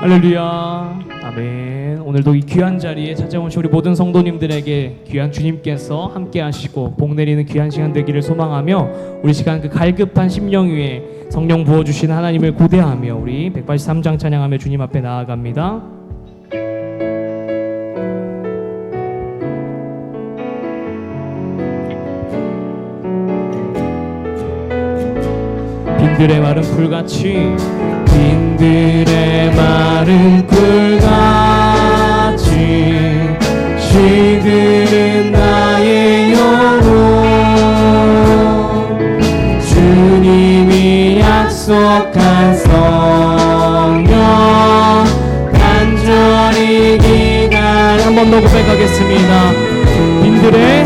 할렐루야. 아멘. 오늘도 이 귀한 자리에 찾아오신 우리 모든 성도님들에게 귀한 주님께서 함께 하시고 복 내리는 귀한 시간 되기를 소망하며, 우리 시간 그 갈급한 심령 위에 성령 부어주신 하나님을 고대하며 우리 183장 찬양하며 주님 앞에 나아갑니다. 빈들의 마른 풀같이, 빈들의 마른 풀같이 시들은 나의 영혼, 주님이 약속한 성령 간절히 기다려. 한 번 더 고백하겠습니다. 빈들의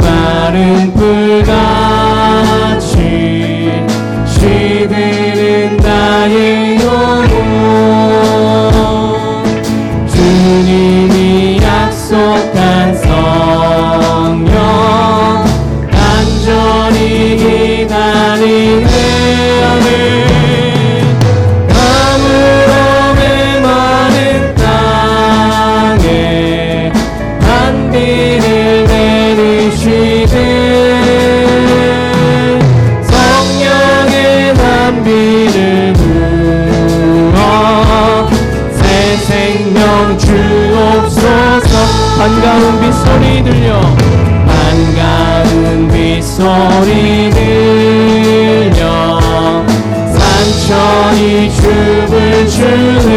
마른 풀같이 시들은 나의 영혼, 주님이 약속한 성령 간절히 기다리네. 아멘. 가물어 메마른 땅에 단비를 내리시네. 비를 부어 새 생명 주옵소서. 반가운 빗소리 들려, 반가운 빗소리 들려 산천이 춤을 추네.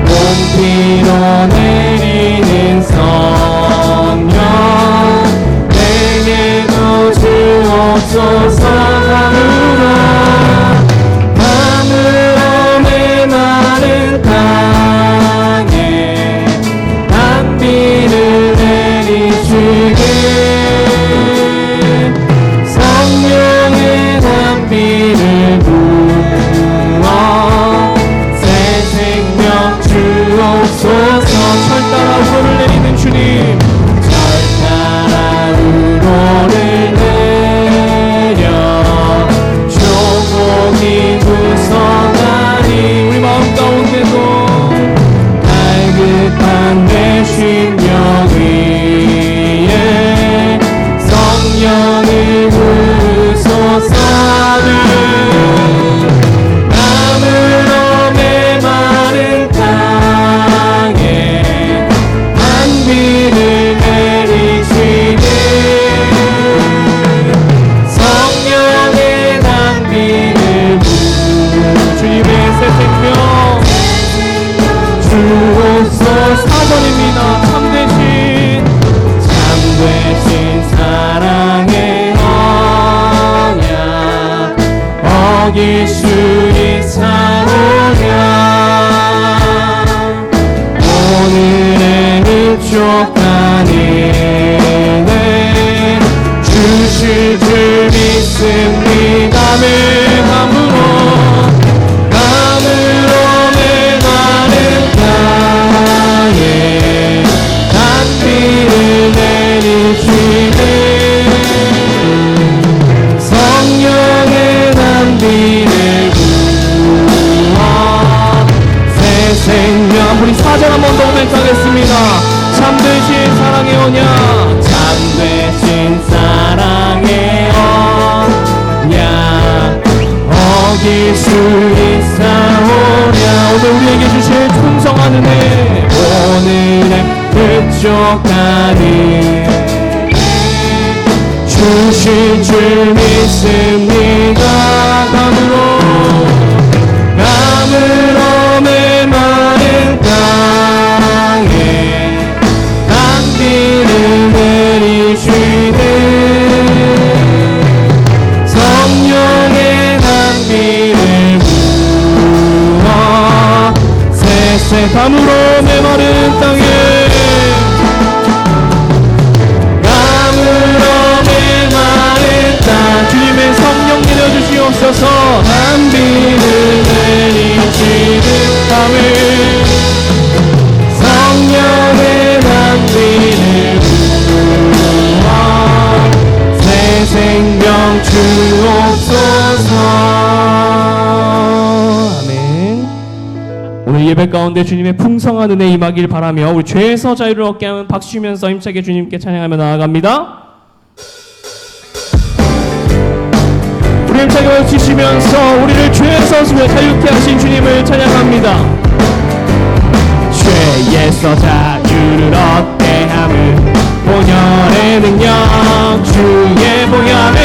몸피로 내리는 성령 내게도 주옵소서. 가물어 메마른 땅에 단비를 내리시게. 성령의 단비를 부어 새 생명 주옵소서. 철 따라 우로를 내리는 주님, 철 따라 우로를 무성하니 우리 마음 가운데도 갈급한 내 심령 위에 성령을 부으소서. 가물어 메마른 땅에 단비를 내리시네. 성령의 단비를 주님의 새 생명 주옵소서. 사전입니다. 참되신 사랑의 언약 어길 수 있사오냐. 오늘의 흡족한 은혜 주실 줄 믿습니다. 가물어 메마른 땅에 단비를 내리시네. 성령의 단비를 부어 새 생명. 우리 사절 한 번 더 고백하겠습니다. 참되신 사랑의 언약, 참되신 사랑의 언약 어길 수 있사오냐. 오늘 우리에게 주실 풍성한 은혜, 오늘의 흡족한 은혜 주실 줄 믿습니다. 가물어 메마른 땅에 단비를 내리시네. 성령의 단비를 부어 새 가물어 메마른 땅에 주님의 성령 내려주시옵소서. 단비를 내리시는 밤에 성령의 단비를 부어 새 새 새 새 새 새 새 새 새 새 새 새 새 새 새 새 새 새 새 새 새 새 새 새 새 새 새 새 새 새 새 생명 주옵소서. 예배 가운데 주님의 풍성한 은혜 임하길 바라며 우리 죄에서 자유를 얻게 하면 박수 치면서 힘차게 주님께 찬양하며 나아갑니다. 우리 힘차게 박수 치시면서 우리를 죄에서 자유케 하신 주님을 찬양합니다. 죄에서 자유를 얻게 함은 보혈의 능력 주의 보혈은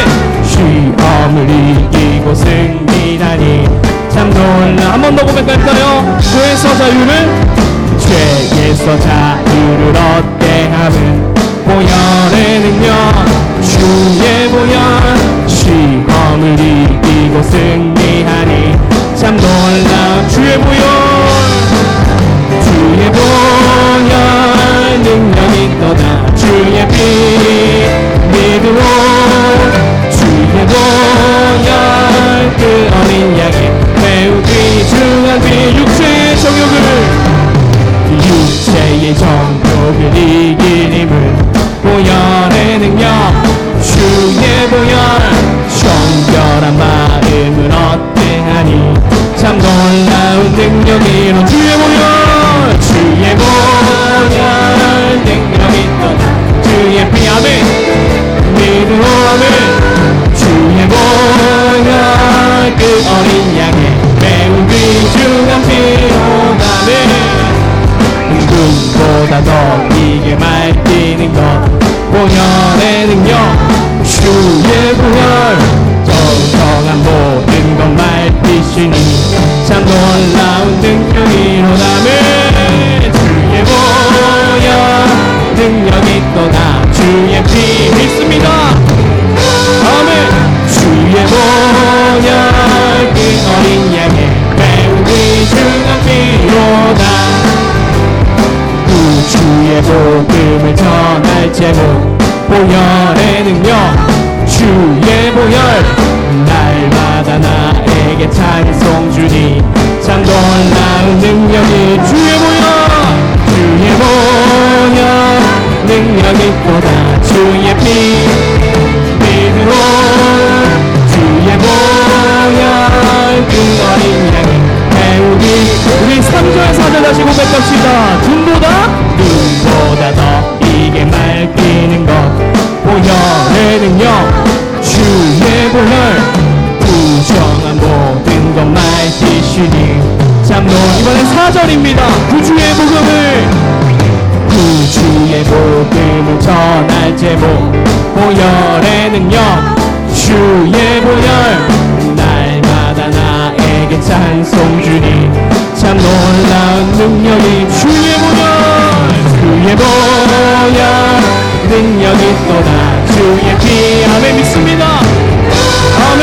시험을 이기고 승리하니 참 놀라. 한 번 더 고백할까요? 죄에서 자유를 얻게 함은 보혈의 능력 주의 보혈 시험을 이기고 승리하니 참 놀라. 주의 보혈 능력이 있도다. 주의 피 믿음으로 주의 보혈 그 어린 양의 매우 귀중한 피 육체의 정욕을 이긴 힘은 보혈의 능력 주의 보혈 정결한 마음을 얻게 하니 참 놀라운 능력이로 주의 보혈 능력이 있도다. 주의 피 아멘 믿음 아멘 주의 보혈 그 어린 양의 매우 귀중한 피로 아멘 눈보다 더 이게 맑히는 것 보혈의 능력 주의 보혈 정성한 모든 것 맑히시니 참 놀라운 능력이로다매 주의 보혈 능력이 또다. 주의 피 믿습니다. 아멘. 주의 보혈 그 어린 양의 매우 귀중한 피로다. 주의 복음을 전할 제목 보혈의 능력 주의 보혈 날마다 나에게 찬송 주니 참 놀라운 능력이 주의 보혈 능력이 보다. 주의 피 믿음으로 주의 보혈 그 어린 양이 매우 우리 3절 4절 다시 고백합시다. 눈보다 더 이게 맑히는 것 보혈의 능력 주의 보혈 부정한 모든 것 맑히시니 참 이번엔 4절입니다. 구주의 복음을 전할 제목 보혈의 능력 주의 보혈 날마다 나에게 찬송 주니 참 놀라운 능력이 주의 보혈 능력이 또다. 주의 피 아멘 믿습니다. 아멘.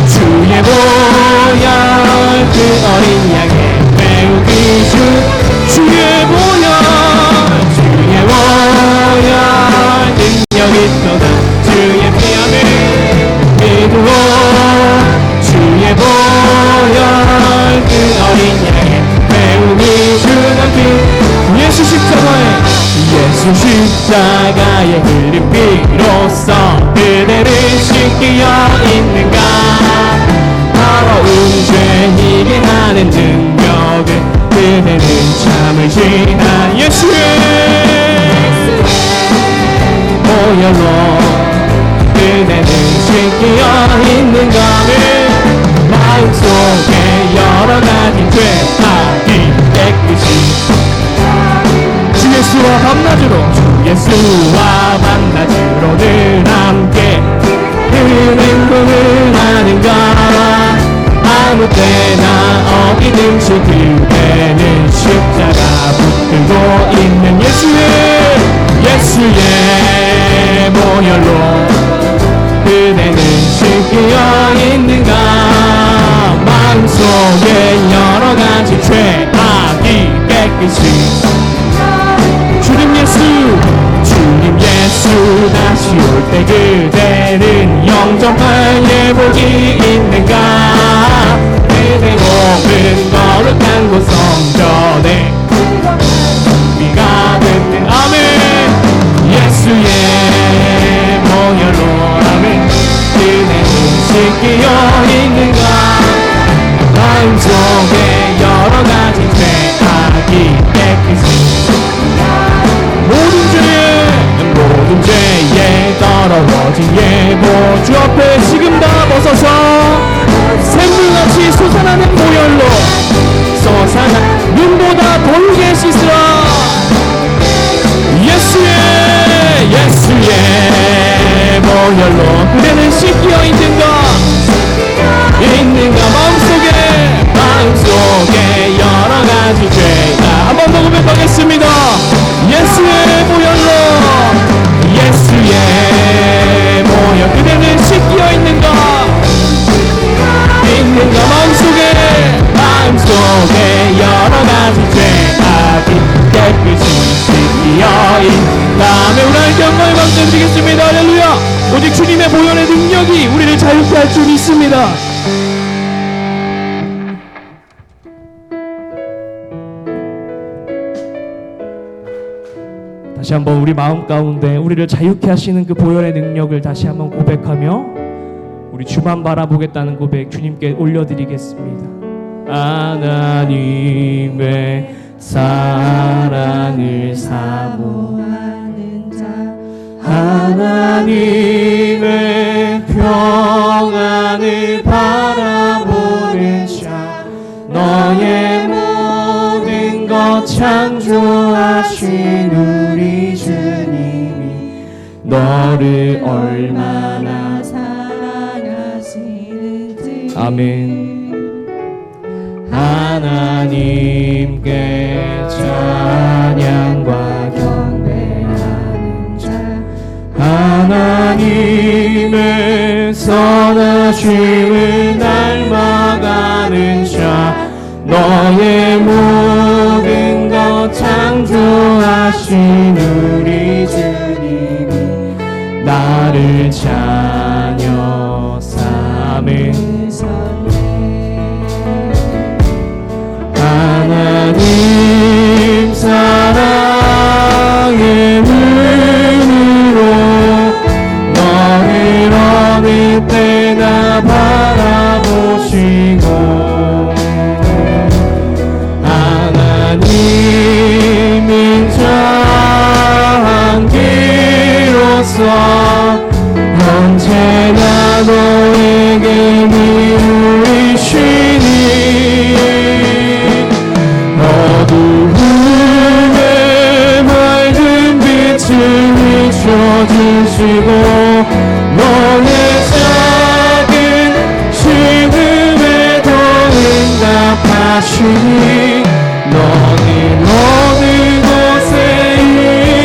주의 보혈 그 어린 양의 매우 귀중 주의 보혈 능력이 또다. 주의 피 아멘 믿음으로 주의 보혈 그 어린 양의 매우 귀중한 피 예수 십자가에 흘린 피로써 그대를 씻기어 있는가. 더러운 죄 이게 하는 능력은 그대는 참으시나. 예수의 보혈로 그대는 씻기어 있는가를 마음속에 여러가지 죄악이 깨끗이 주 예수와 밤낮으로 늘 함께 은행공을 하는가. 아무 때나 어디든지 그대는 십자가 붙들고 있는 예수의 보혈로 그대는 씻기어 있는가. 마음속에 여러가지 죄악이 깨끗이 주님 예수 다시 올 때 그대는 영접할 예복이 있는가. 그대 몸은 거룩한 곳 성전에 비가 듣는 아멘. 예수의 보혈로 아멘. 그대는 씻기어 있는가. 마음속에 여러가지 죄 모든 죄에 더러워진 예보 주 앞에 지금 다 벗어서 샘물같이 솟아나는 보혈로 솟아나 눈보다 돌게 씻으라. 예수의 보혈로 그대는 씻겨 있는가 마음속에 여러가지 죄가 한번 더 고백하겠습니다. 예수의 보혈로 그대는 씻겨 있는가 마음속에 여러가지 죄가 깨끗이 씻겨 있다면 우리의 경건을 감사드리겠습니다. 할렐루야. 오직 주님의 보혈의 능력이 우리를 자유케 할 줄 믿습니다. 다시 한번 우리 마음 가운데 우리를 자유케 하시는 그 보혈의 능력을 다시 한번 고백하며 우리 주만 바라보겠다는 고백 주님께 올려드리겠습니다. 하나님의 사랑을 사모하는 자, 하나님의 평안을 바라보는 자, 너의 모든 것 창조하신 우리 주님이 너를 얼마나 사랑하시는지. 아멘. 하나님께 찬양과 경배하는 자, 하나님의 선하심을 닮아가는 자, 너의 모든 것 창조하신 우리 주님이 나를 자녀 삼은 하나님 사랑의 눈으로 너를 어느 때나 바라보시고 하나님 인자한기로서 언제나 너에게 미우이시니 어두움에 맑은 빛을 비춰주시고 너의 작은 시름에도 응답하시니 너는 어느 곳에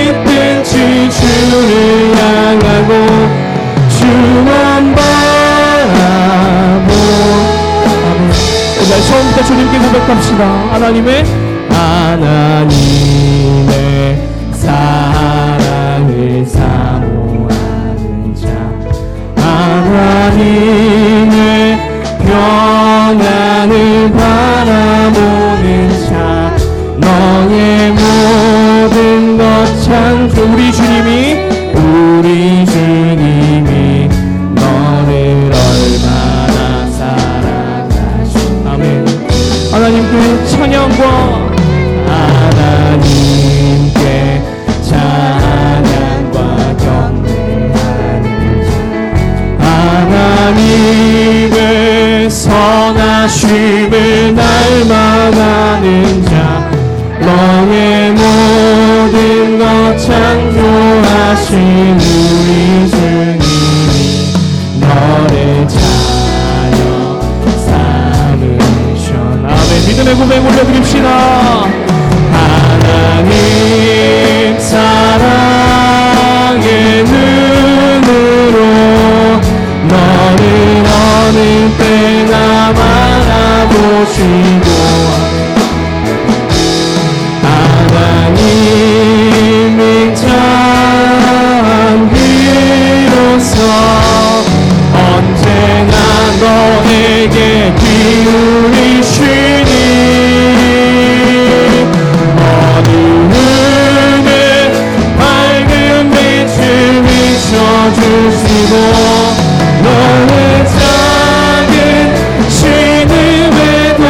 있든지 주를 향하고 주만 바라보. 오늘 처음부터 주님께 고백합시다. 하나님의 사랑을 사모하는 자, 하나님의 평안을 바라보는 자, 너의 모든 것 창조 우리 주님이 너를 얼마나 사랑하시. 아멘. 하나님께 찬양과 하나님께 찬양과 경배하는 자, 하나님의 선하심을 닮아가는 자, 너의 모든 것 창조하신 우리 주님이 너를 자녀 삼으셨. 아멘. 믿음의 고백 올려드립시다. 하나님 사랑의 눈으로 너를 어느 때나 바라보시고 하나님 인자한기로서 언제나 너에게 기울이시니 어두움에 밝은 빛을 비춰주시고 너의 작은 신음에도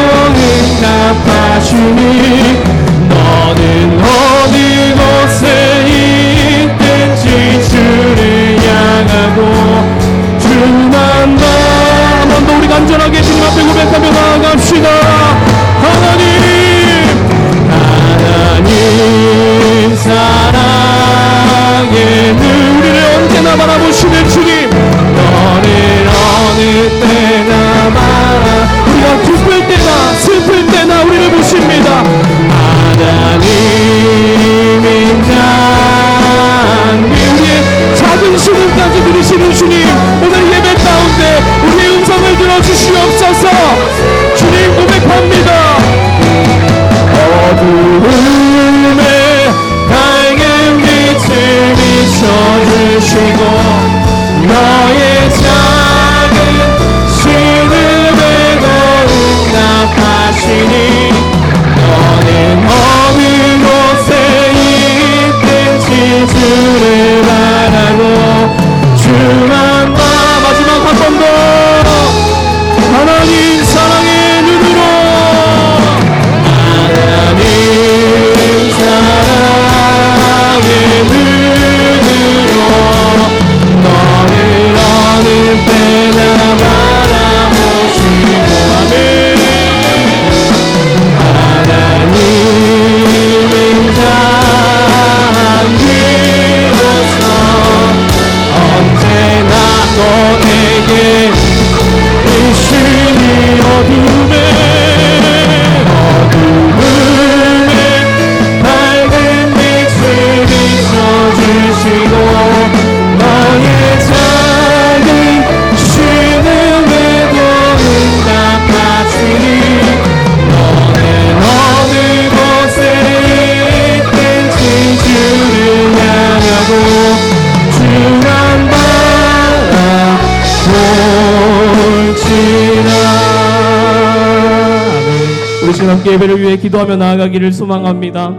시간 함께 예배를 위해 기도하며 나아가기를 소망합니다.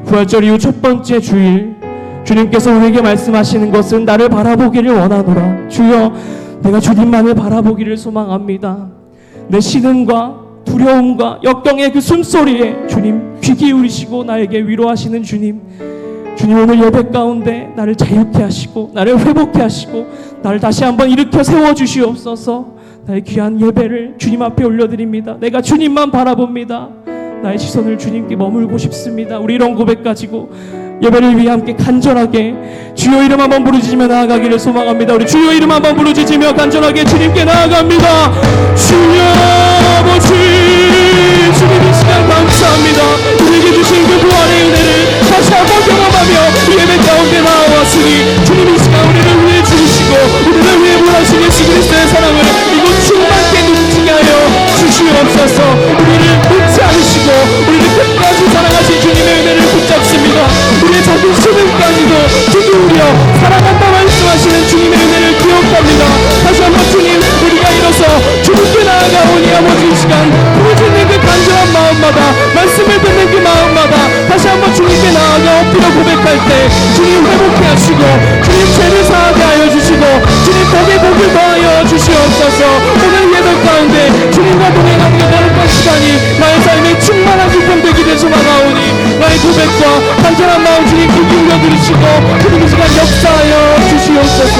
부활절 이후 첫 번째 주일, 주님께서 우리에게 말씀하시는 것은 나를 바라보기를 원하노라. 주여, 내가 주님만을 바라보기를 소망합니다. 내 신음과 두려움과 역경의 그 숨소리에 주님 귀 기울이시고 나에게 위로하시는 주님, 주님 오늘 예배 가운데 나를 자유케 하시고 나를 회복케 하시고 나를 다시 한번 일으켜 세워주시옵소서. 나의 귀한 예배를 주님 앞에 올려드립니다. 내가 주님만 바라봅니다. 나의 시선을 주님께 머물고 싶습니다. 우리 이런 고백 가지고 예배를 위해 함께 간절하게 주여 이름 한번 부르짖으며 나아가기를 소망합니다. 우리 주여 이름 한번 부르짖으며 간절하게 주님께 나아갑니다. 주여 아버지, 주님 이 시간 감사합니다. 우리에게 주신 그 부활의 은혜를 다시 한번 경험하며 예배 가운데 나와왔으니 주님 이 시간 우리를 위해 주시고 우리를 위해 부활하신 예수 그리스도의 사랑을 이곳 충만케 느끼게 하여 주시옵소서. 우리를 놓지 않으시고 우리를 끝까지 사랑하신 주님의 은혜를 붙잡습니다. 우리의 작은 신음까지도 기울여 사랑한다 말씀하시는 주님의 은혜를 기억합니다. 다시 한번 주님, 우리가 일어서 주님께 나아가오니 아버지 이 시간 부르짖는 그 간절한 마음마다, 말씀을 듣는 그 마음마다 다시 한번 주님께 나아가 엎드려 고백할 때 주님 회복케 하시고 주님 죄를 사하게 하여 주시고 주님 복에 복을 더하여 주시옵소서. 오늘 예배 가운데 주님과 동행하는 그 거룩한 시간이 나의 삶에 충만한 기쁨 되기를 소망하오니 나의 고백과 간절한 마음 주님 귀 기울여 들으시고 주님 이 시간 역사하여 주시옵소서.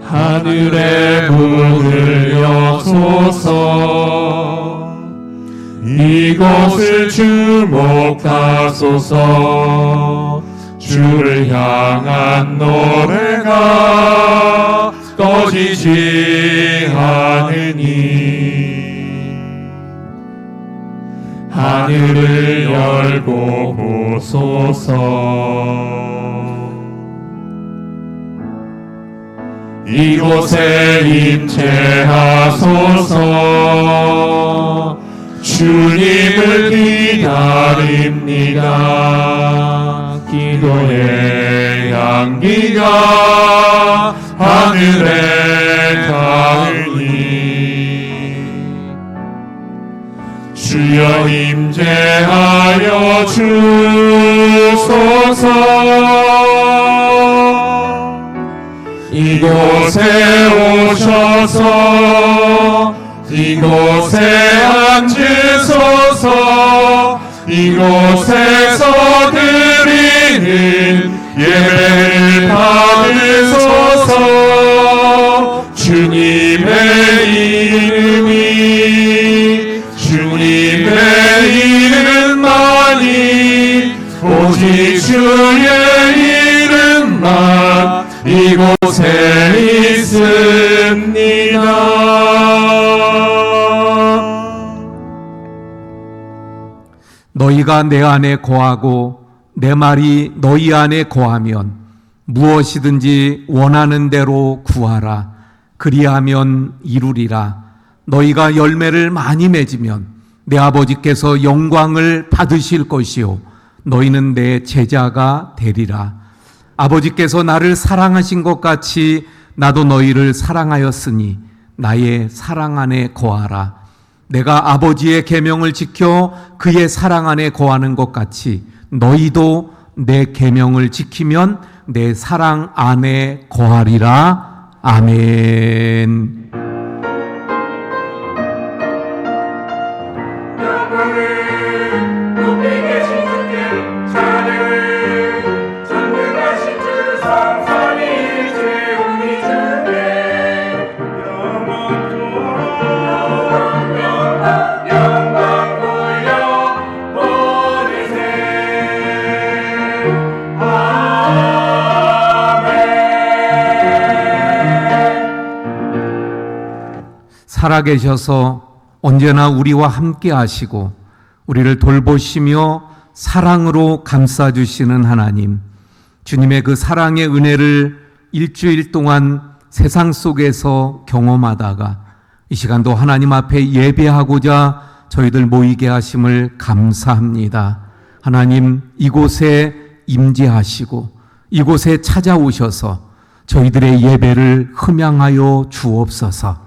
하늘의 문을 여소서, 이곳을 주목하소서. 주를 향한 노래가 꺼지지 않으니 하늘을 열고 보소서. 이곳에 임재하소서. 주님을 기다립니다. 기도의 향기가 하늘에 닿으니 주여 임재하여 주소서. 이곳에 오셔서 이곳에 앉으소서. 이곳에서 드리는 예배를 받으소서. 주님의 이름만이 오직 주의 이름만 이곳에 있습니다. 너희가 내 안에 거하고 내 말이 너희 안에 거하면 무엇이든지 원하는 대로 구하라. 그리하면 이루리라. 너희가 열매를 많이 맺으면 내 아버지께서 영광을 받으실 것이요 너희는 내 제자가 되리라. 아버지께서 나를 사랑하신 것 같이 나도 너희를 사랑하였으니 나의 사랑 안에 거하라. 내가 아버지의 계명을 지켜 그의 사랑 안에 거하는 것 같이 너희도 내 계명을 지키면 내 사랑 안에 거하리라. 아멘. 살아계셔서 언제나 우리와 함께 하시고 우리를 돌보시며 사랑으로 감싸주시는 하나님, 주님의 그 사랑의 은혜를 일주일 동안 세상 속에서 경험하다가 이 시간도 하나님 앞에 예배하고자 저희들 모이게 하심을 감사합니다. 하나님, 이곳에 임재하시고 이곳에 찾아오셔서 저희들의 예배를 흠양하여 주옵소서.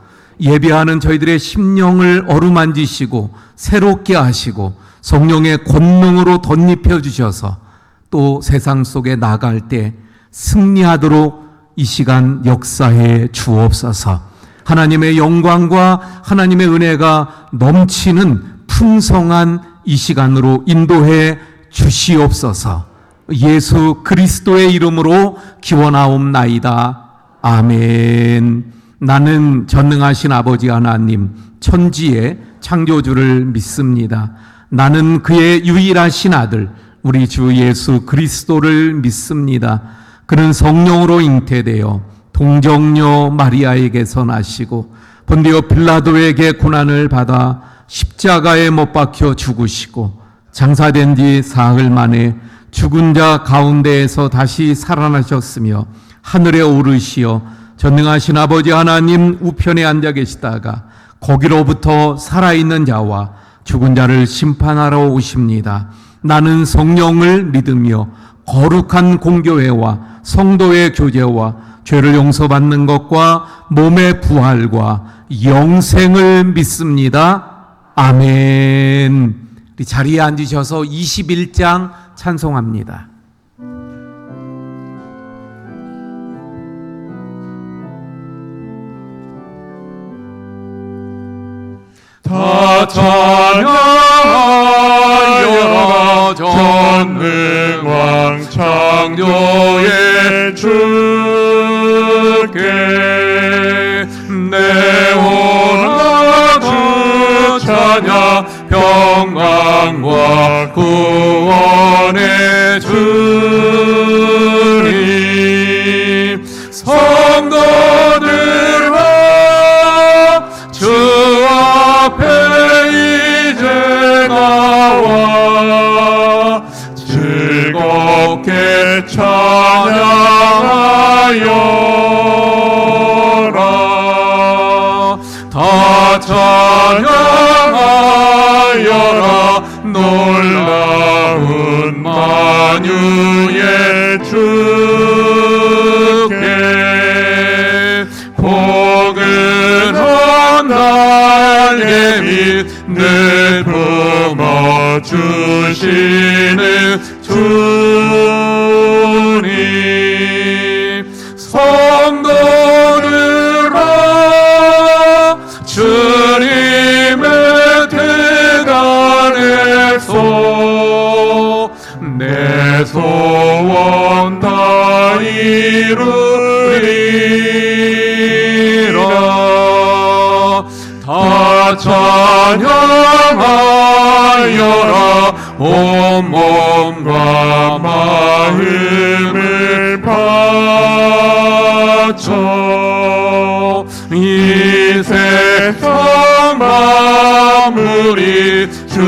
예배하는 저희들의 심령을 어루만지시고 새롭게 하시고 성령의 권능으로 덧입혀 주셔서 또 세상 속에 나갈 때 승리하도록 이 시간 역사해 주옵소서. 하나님의 영광과 하나님의 은혜가 넘치는 풍성한 이 시간으로 인도해 주시옵소서. 예수 그리스도의 이름으로 기원하옵나이다. 아멘. 나는 전능하신 아버지 하나님, 천지의 창조주를 믿습니다. 나는 그의 유일하신 아들, 우리 주 예수 그리스도를 믿습니다. 그는 성령으로 잉태되어 동정녀 마리아에게서 나시고 본디오 빌라도에게 고난을 받아 십자가에 못 박혀 죽으시고 장사된 지 사흘 만에 죽은 자 가운데에서 다시 살아나셨으며 하늘에 오르시어 전능하신 아버지 하나님 우편에 앉아 계시다가 거기로부터 살아있는 자와 죽은 자를 심판하러 오십니다. 나는 성령을 믿으며 거룩한 공교회와 성도의 교제와 죄를 용서받는 것과 몸의 부활과 영생을 믿습니다. 아멘. 우리 자리에 앉으셔서 21장 찬송합니다. 다 찬양하여 전능왕 창조의 주께 내 오라 주 찬양 평강과 구원의 주님 성도들아 주 앞에 이제 나와 즐겁게 찬양하여라 다 찬양하여라 놀라운 만유의 주께 포근한 날개 밑늘 품어주시는 주님 성도들아 주님의 대단해서 내 소원 다 이루리라 다 찬양하여라 온몸과 마음을 바쳐 이 세상 만물이 주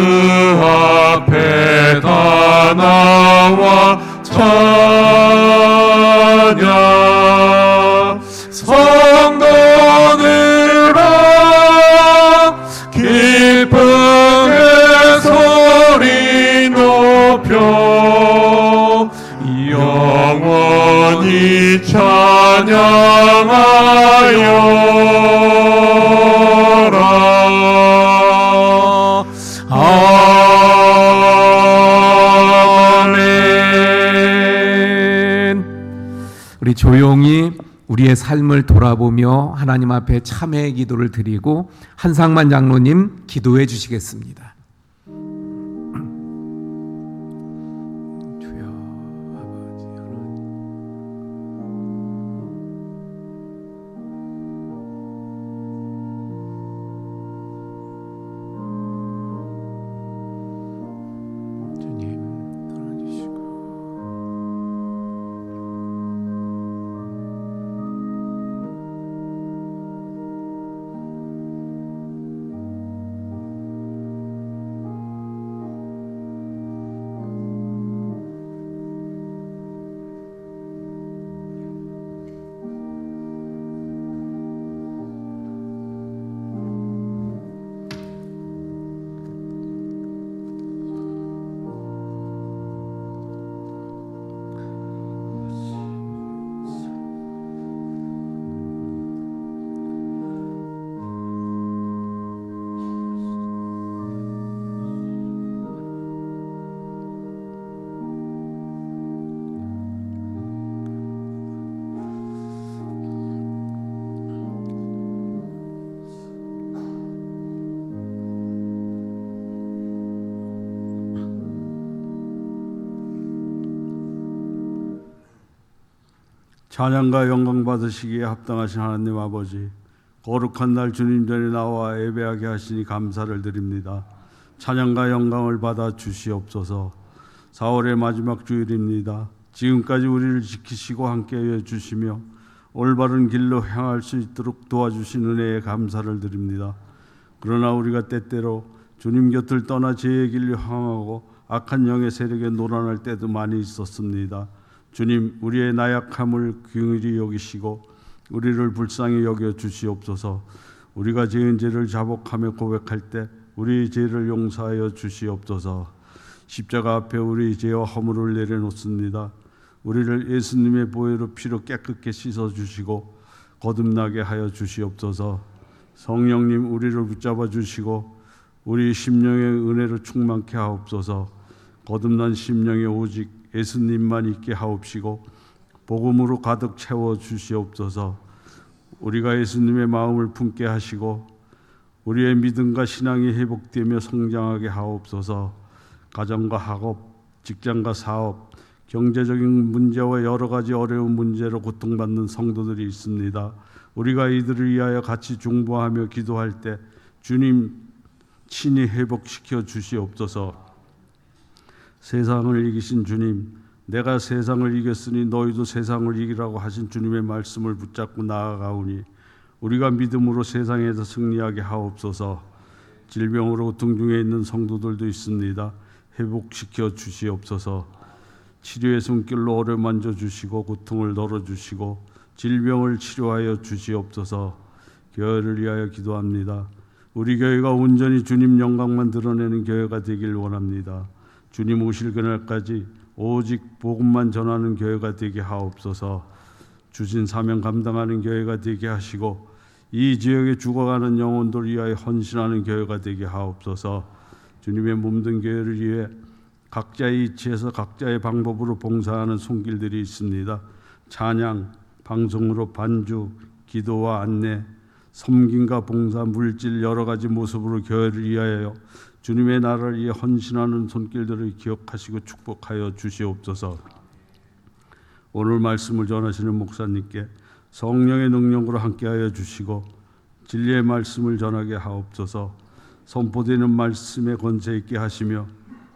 앞에 다 나와 찬양 성도들아 기쁨의 소리 높여 영원히 찬양하여라 아멘. 우리 조용히 우리의 삶을 돌아보며 하나님 앞에 참회의 기도를 드리고 한상만 장로님 기도해 주시겠습니다. 주여 아버지 하나님 주님 떠나주시고 찬양과 영광 받으시기에 합당하신 하나님 아버지, 거룩한 날 주님 전에 나와 예배하게 하시니 감사를 드립니다. 찬양과 영광을 받아 주시옵소서. 4월의 마지막 주일입니다. 지금까지 우리를 지키시고 함께해 주시며 올바른 길로 향할 수 있도록 도와주신 은혜에 감사를 드립니다. 그러나 우리가 때때로 주님 곁을 떠나 죄의 길로 향하고 악한 영의 세력에 노란할 때도 많이 있었습니다. 주님, 우리의 나약함을 긍휼히 여기시고 우리를 불쌍히 여겨 주시옵소서. 우리가 지은 죄를 자복하며 고백할 때 우리의 죄를 용서하여 주시옵소서. 십자가 앞에 우리 죄와 허물을 내려놓습니다. 우리를 예수님의 보혈로 피로 깨끗게 씻어주시고 거듭나게 하여 주시옵소서. 성령님, 우리를 붙잡아 주시고 우리 심령의 은혜로 충만케 하옵소서. 거듭난 심령에 오직 예수님만 있게 하옵시고 복음으로 가득 채워 주시옵소서. 우리가 예수님의 마음을 품게 하시고 우리의 믿음과 신앙이 회복되며 성장하게 하옵소서. 가정과 학업, 직장과 사업, 경제적인 문제와 여러 가지 어려운 문제로 고통받는 성도들이 있습니다. 우리가 이들을 위하여 같이 중보하며 기도할 때 주님 친히 회복시켜 주시옵소서. 세상을 이기신 주님, 내가 세상을 이겼으니 너희도 세상을 이기라고 하신 주님의 말씀을 붙잡고 나아가오니 우리가 믿음으로 세상에서 승리하게 하옵소서. 질병으로 고통 중에 있는 성도들도 있습니다. 회복시켜 주시옵소서. 치료의 손길로 어루만져 주시고 고통을 덜어주시고 질병을 치료하여 주시옵소서. 교회를 위하여 기도합니다. 우리 교회가 온전히 주님 영광만 드러내는 교회가 되길 원합니다. 주님 오실 그날까지 오직 복음만 전하는 교회가 되게 하옵소서. 주신 사명 감당하는 교회가 되게 하시고 이 지역에 죽어가는 영혼들 위하여 헌신하는 교회가 되게 하옵소서. 주님의 몸된 교회를 위해 각자의 이치에서 각자의 방법으로 봉사하는 손길들이 있습니다. 찬양, 방송으로 반주, 기도와 안내, 섬김과 봉사, 물질 여러 가지 모습으로 교회를 위하여 주님의 나라를 위해 헌신하는 손길들을 기억하시고 축복하여 주시옵소서. 오늘 말씀을 전하시는 목사님께 성령의 능력으로 함께하여 주시고 진리의 말씀을 전하게 하옵소서. 선포되는 말씀에 권세 있게 하시며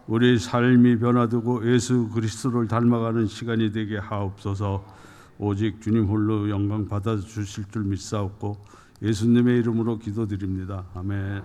우리의 삶이 변화되고 예수 그리스도를 닮아가는 시간이 되게 하옵소서. 오직 주님 홀로 영광 받아 주실 줄 믿사옵고 예수님의 이름으로 기도드립니다. 아멘.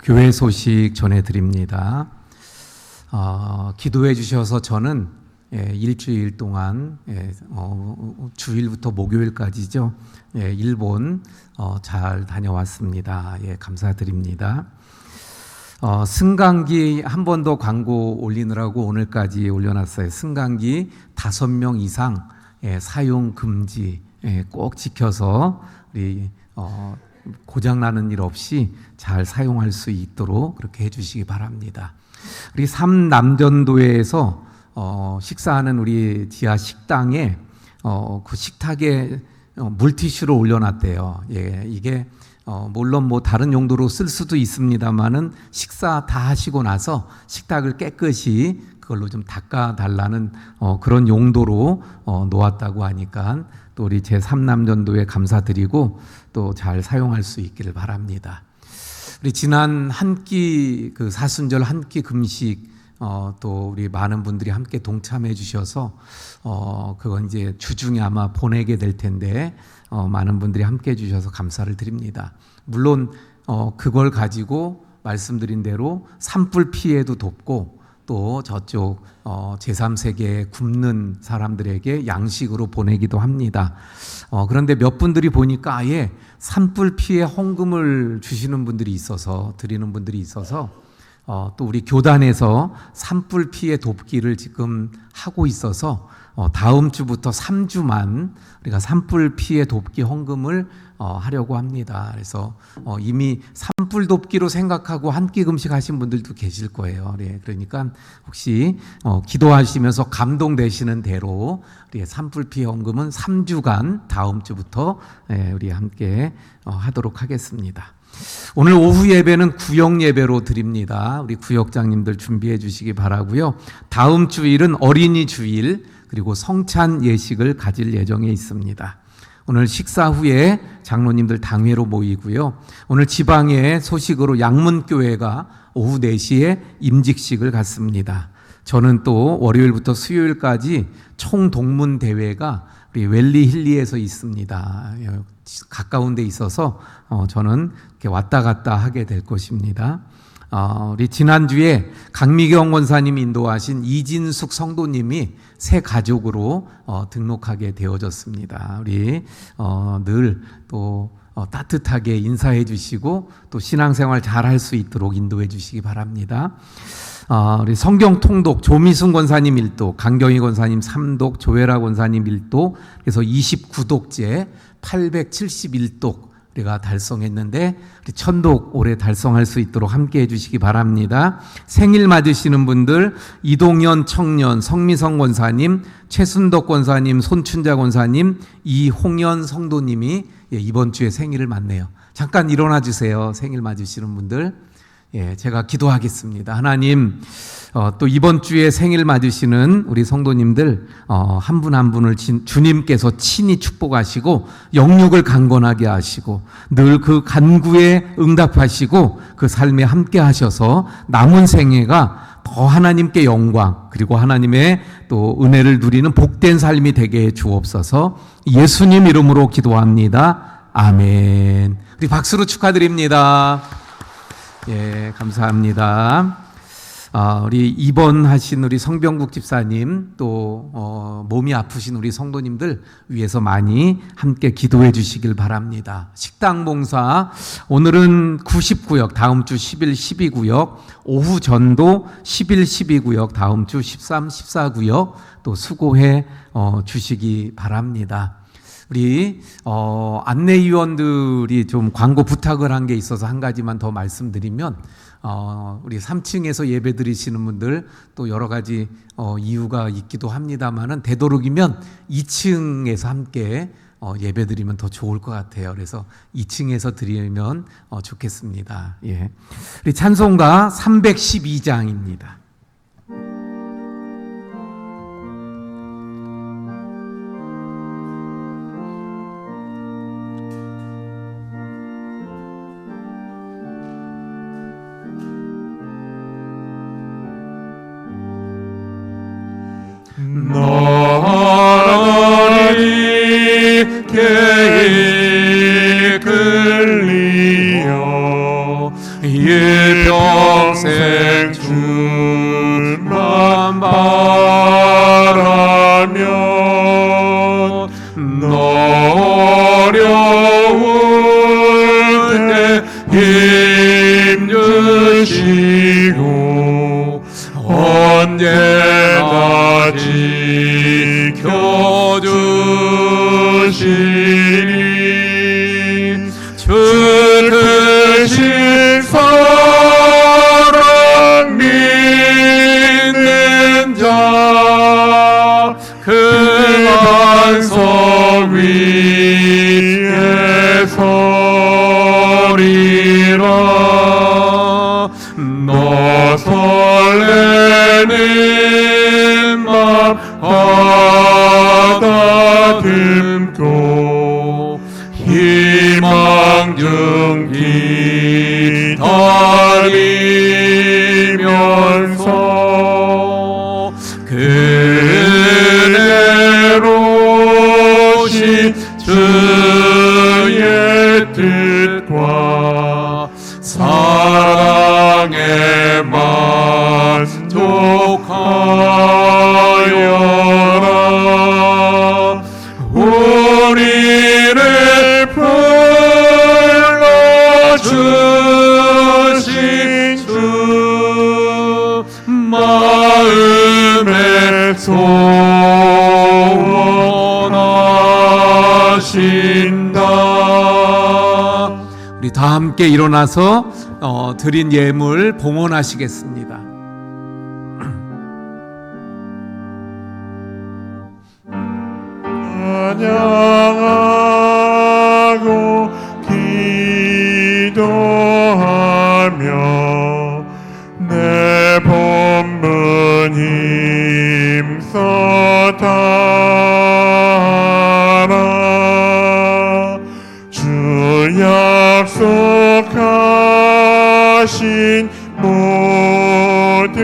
교회 소식 전해드립니다. 기도해 주셔서 저는 일주일 동안 주일부터 목요일까지죠. 일본 잘 다녀왔습니다. 감사드립니다. 승강기 한 번 더 광고 올리느라고 오늘까지 올려놨어요. 승강기 5명 이상 사용 금지 꼭 지켜서 우리 고장나는 일 없이 잘 사용할 수 있도록 그렇게 해주시기 바랍니다. 우리 삼남전도회에서 식사하는 우리 지하 식당에 그 식탁에 물티슈를 올려놨대요. 이게 물론 뭐 다른 용도로 쓸 수도 있습니다만은 식사 다 하시고 나서 식탁을 깨끗이 그걸로 좀 닦아달라는 그런 용도로 놓았다고 하니까 또 우리 제3남전도에 감사드리고 또 잘 사용할 수 있기를 바랍니다. 우리 지난 한 끼 그 사순절 한 끼 금식 또 우리 많은 분들이 함께 동참해 주셔서 그건 이제 주중에 아마 보내게 될 텐데 많은 분들이 함께 해 주셔서 감사를 드립니다. 물론 그걸 가지고 말씀드린 대로 산불 피해도 돕고 또 저쪽 제3세계에 굶는 사람들에게 양식으로 보내기도 합니다. 그런데 몇 분들이 보니까 아예 산불 피해 헌금을 주시는 분들이 있어서 드리는 분들이 있어서 또 우리 교단에서 산불 피해 돕기를 지금 하고 있어서 다음 주부터 3주만 우리가 산불 피해 돕기 헌금을 하려고 합니다. 그래서 이미 산불 돕기로 생각하고 한 끼 금식 하신 분들도 계실 거예요. 네, 그러니까 혹시 기도하시면서 감동되시는 대로 우리 산불 피해 헌금은 3주간 다음 주부터 우리 함께 하도록 하겠습니다. 오늘 오후 예배는 구역 예배로 드립니다. 우리 구역장님들 준비해 주시기 바라고요. 다음 주일은 어린이 주일 그리고 성찬 예식을 가질 예정에 있습니다. 오늘 식사 후에 장로님들 당회로 모이고요. 오늘 지방의 소식으로 양문교회가 오후 4시에 임직식을 갖습니다. 저는 또 월요일부터 수요일까지 총동문 대회가 우리 웰리 힐리에서 있습니다. 가까운 데 있어서 저는 이렇게 왔다 갔다 하게 될 것입니다. 우리 지난주에 강미경 권사님 인도하신 이진숙 성도님이 새 가족으로 등록하게 되어졌습니다. 우리 늘 또 따뜻하게 인사해 주시고 또 신앙생활 잘 할 수 있도록 인도해 주시기 바랍니다. 우리 성경 통독 조미순 권사님 1독, 강경희 권사님 3독, 조혜라 권사님 1독, 그래서 29독째 871독 우리가 달성했는데 우리 1000독 올해 달성할 수 있도록 함께 해주시기 바랍니다. 생일 맞으시는 분들 이동현 청년, 성미성 권사님, 최순덕 권사님, 손춘자 권사님, 이홍연 성도님이 이번 주에 생일을 맞네요. 잠깐 일어나 주세요. 생일 맞으시는 분들. 제가 기도하겠습니다. 하나님, 또 이번 주에 생일 맞으시는 우리 성도님들 한 분 한 분을 주님께서 친히 축복하시고 영육을 강건하게 하시고 늘 그 간구에 응답하시고 그 삶에 함께 하셔서 남은 생애가 더 하나님께 영광 그리고 하나님의 또 은혜를 누리는 복된 삶이 되게 해 주옵소서. 예수님 이름으로 기도합니다. 아멘. 우리 박수로 축하드립니다. 감사합니다. 우리 입원하신 우리 성병국 집사님 또 몸이 아프신 우리 성도님들 위해서 많이 함께 기도해 주시길 바랍니다. 식당 봉사 오늘은 90구역 다음 주 11, 12구역 오후 전도 11, 12구역 다음 주 13, 14구역 또 수고해 주시기 바랍니다. 우리 안내위원들이 좀 광고 부탁을 한 게 있어서 한 가지만 더 말씀드리면 우리 3층에서 예배 드리시는 분들 또 여러 가지 이유가 있기도 합니다만은 되도록이면 2층에서 함께 예배 드리면 더 좋을 것 같아요. 그래서 2층에서 드리면 좋겠습니다. 우리 찬송가 312장입니다. 너를 이끌리어 일평생 주만 바라면 어려울 때 힘주시고 언제나 지켜주시니 주 크신 사랑 믿는 자 그 반석 위에 서리라. 너 설레는 맘 가다듬고 희망 중 기다리면서 그대로시 주의 뜻과 사랑에 만족하여라. 우리를 불러주신 주 우리 다 함께 일어나서 드린 예물 봉헌하시겠습니다. 찬양하고 기도하며 내 본문 힘써 따라 주 약속하신 모든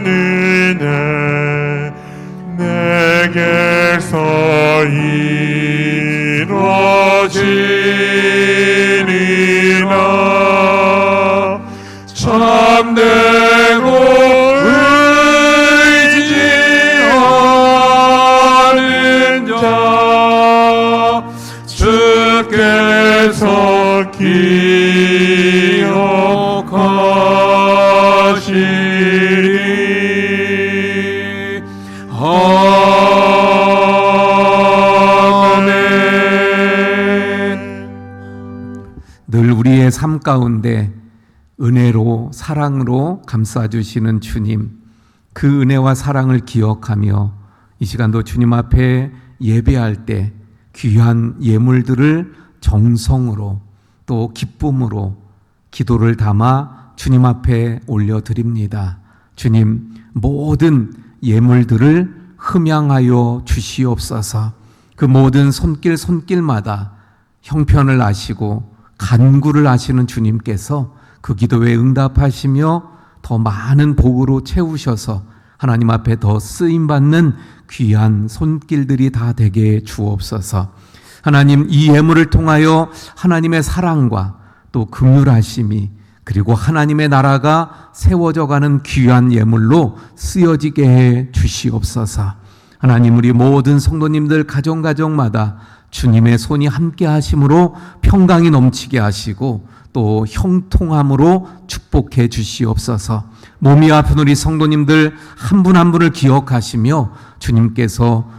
은혜 내게서 이루어지리라. 참되고 의지하는 자 주께서 기억하시리. 늘 우리의 삶 가운데 은혜로 사랑으로 감싸주시는 주님, 그 은혜와 사랑을 기억하며 이 시간도 주님 앞에 예배할 때 귀한 예물들을 정성으로 또 기쁨으로 기도를 담아 주님 앞에 올려드립니다. 주님, 모든 예물들을 흠양하여 주시옵소서. 그 모든 손길마다 형편을 아시고 간구를 아시는 주님께서 그 기도에 응답하시며 더 많은 복으로 채우셔서 하나님 앞에 더 쓰임받는 귀한 손길들이 다 되게 주옵소서. 하나님, 이 예물을 통하여 하나님의 사랑과 또 긍휼하심이 그리고 하나님의 나라가 세워져 가는 귀한 예물로 쓰여지게 해 주시옵소서. 하나님, 우리 모든 성도님들 가정마다 주님의 손이 함께 하심으로 평강이 넘치게 하시고 또 형통함으로 축복해 주시옵소서. 몸이 아픈 우리 성도님들 한 분 한 분을 기억하시며 주님께서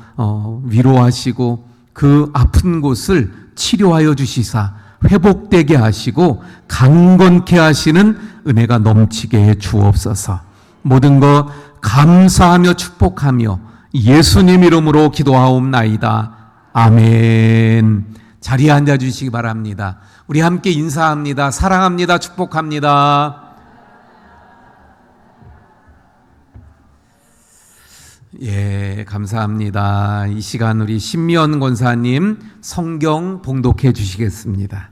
위로하시고 그 아픈 곳을 치료하여 주시사 회복되게 하시고 강건케 하시는 은혜가 넘치게 해 주옵소서. 모든 것 감사하며 축복하며 예수님 이름으로 기도하옵나이다. 아멘. 자리에 앉아 주시기 바랍니다. 우리 함께 인사합니다. 사랑합니다. 축복합니다. 예, 감사합니다. 이 시간 우리 신미연 권사님 성경 봉독해 주시겠습니다.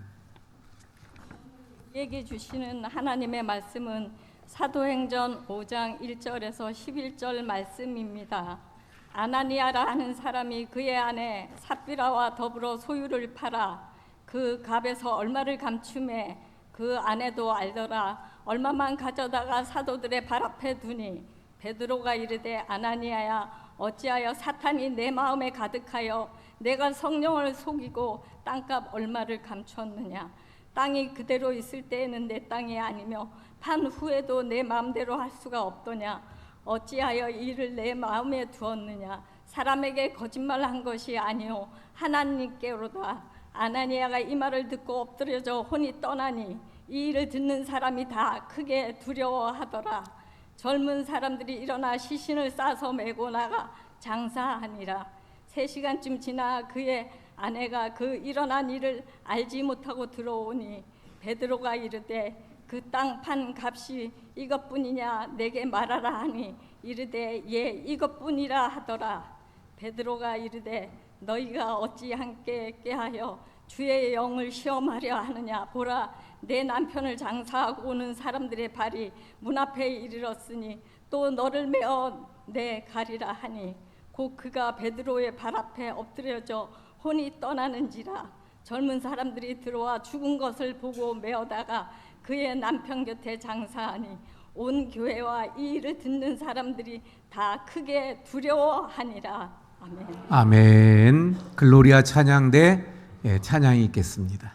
우리에게 주시는 하나님의 말씀은 사도행전 5장 1절에서 11절 말씀입니다. 아나니아라 하는 사람이 그의 아내 삽비라와 더불어 소유를 팔아 그 값에서 얼마를 감춤해 그 아내도 알더라. 얼마만 가져다가 사도들의 발 앞에 두니 베드로가 이르되 아나니아야, 어찌하여 사탄이 내 마음에 가득하여 내가 성령을 속이고 땅값 얼마를 감추었느냐. 땅이 그대로 있을 때에는 내 땅이 아니며 판 후에도 내 마음대로 할 수가 없더냐. 어찌하여 이를 내 마음에 두었느냐. 사람에게 거짓말한 것이 아니오 하나님께로다. 아나니아가 이 말을 듣고 엎드려져 혼이 떠나니 이 일을 듣는 사람이 다 크게 두려워하더라. 젊은 사람들이 일어나 시신을 싸서 메고 나가 장사하니라. 3시간쯤 지나 그의 아내가 그 일어난 일을 알지 못하고 들어오니 베드로가 이르되 그 땅 판 값이 이것뿐이냐 내게 말하라 하니 이르되 예 이것뿐이라 하더라. 베드로가 이르되 너희가 어찌 함께 꾀하여 주의 영을 시험하려 하느냐. 보라, 내 남편을 장사하고 오는 사람들의 발이 문 앞에 이르렀으니 또 너를 메어 내 가리라 하니 곧 그가 베드로의 발 앞에 엎드려져 혼이 떠나는지라. 젊은 사람들이 들어와 죽은 것을 보고 메어다가 그의 남편 곁에 장사하니 온 교회와 이 일을 듣는 사람들이 다 크게 두려워하니라. 아멘. 아멘. 글로리아 찬양대 찬양이 있겠습니다.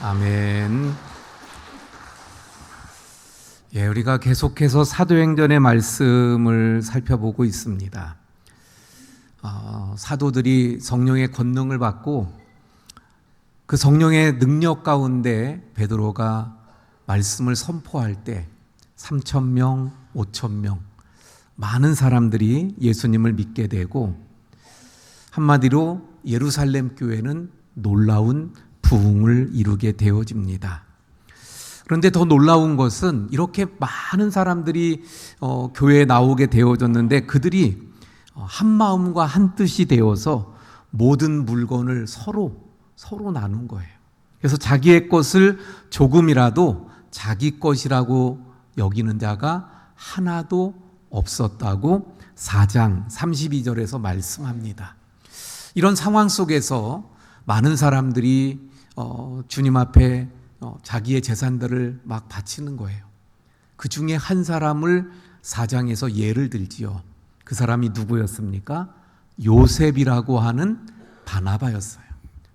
아멘. 예, 우리가 계속해서 사도행전의 말씀을 살펴보고 있습니다. 사도들이 성령의 권능을 받고 그 성령의 능력 가운데 베드로가 말씀을 선포할 때 3,000명, 5,000명 많은 사람들이 예수님을 믿게 되고 한마디로 예루살렘 교회는 놀라운 부흥을 이루게 되어집니다. 그런데 더 놀라운 것은 이렇게 많은 사람들이 교회에 나오게 되어졌는데 그들이 한 마음과 한 뜻이 되어서 모든 물건을 서로 나눈 거예요. 그래서 자기의 것을 조금이라도 자기 것이라고 여기는 자가 하나도 없었다고 4장 32절에서 말씀합니다. 이런 상황 속에서 많은 사람들이 주님 앞에 자기의 재산들을 막 바치는 거예요. 그 중에 한 사람을 4장에서 예를 들지요. 그 사람이 누구였습니까? 요셉이라고 하는 바나바였어요.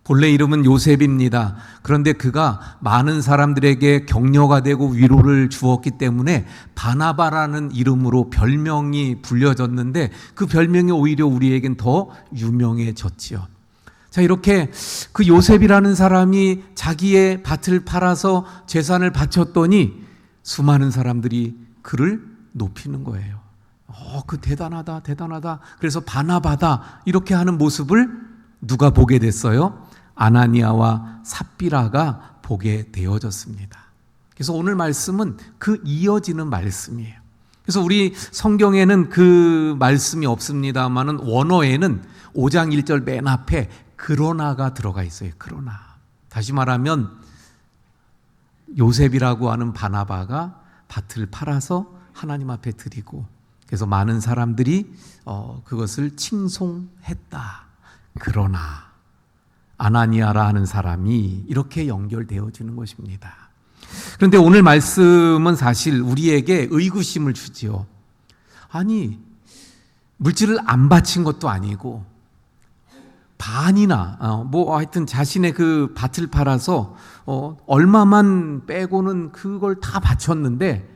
본래 이름은 요셉입니다. 그런데 그가 많은 사람들에게 격려가 되고 위로를 주었기 때문에 바나바라는 이름으로 별명이 불려졌는데 그 별명이 오히려 우리에겐 더 유명해졌지요. 자, 이렇게 그 요셉이라는 사람이 자기의 밭을 팔아서 재산을 바쳤더니 수많은 사람들이 그를 높이는 거예요. 그 대단하다. 그래서 바나바다 이렇게 하는 모습을 누가 보게 됐어요? 아나니아와 삽비라가 보게 되어졌습니다. 그래서 오늘 말씀은 그 이어지는 말씀이에요. 그래서 우리 성경에는 그 말씀이 없습니다만은 원어에는 5장 1절 맨 앞에 그러나가 들어가 있어요. 그러나. 다시 말하면 요셉이라고 하는 바나바가 밭을 팔아서 하나님 앞에 드리고 그래서 많은 사람들이 그것을 칭송했다. 그러나 아나니아라 하는 사람이 이렇게 연결되어지는 것입니다. 그런데 오늘 말씀은 사실 우리에게 의구심을 주지요. 아니, 물질을 안 바친 것도 아니고 반이나 하여튼 자신의 그 밭을 팔아서 얼마만 빼고는 그걸 다 바쳤는데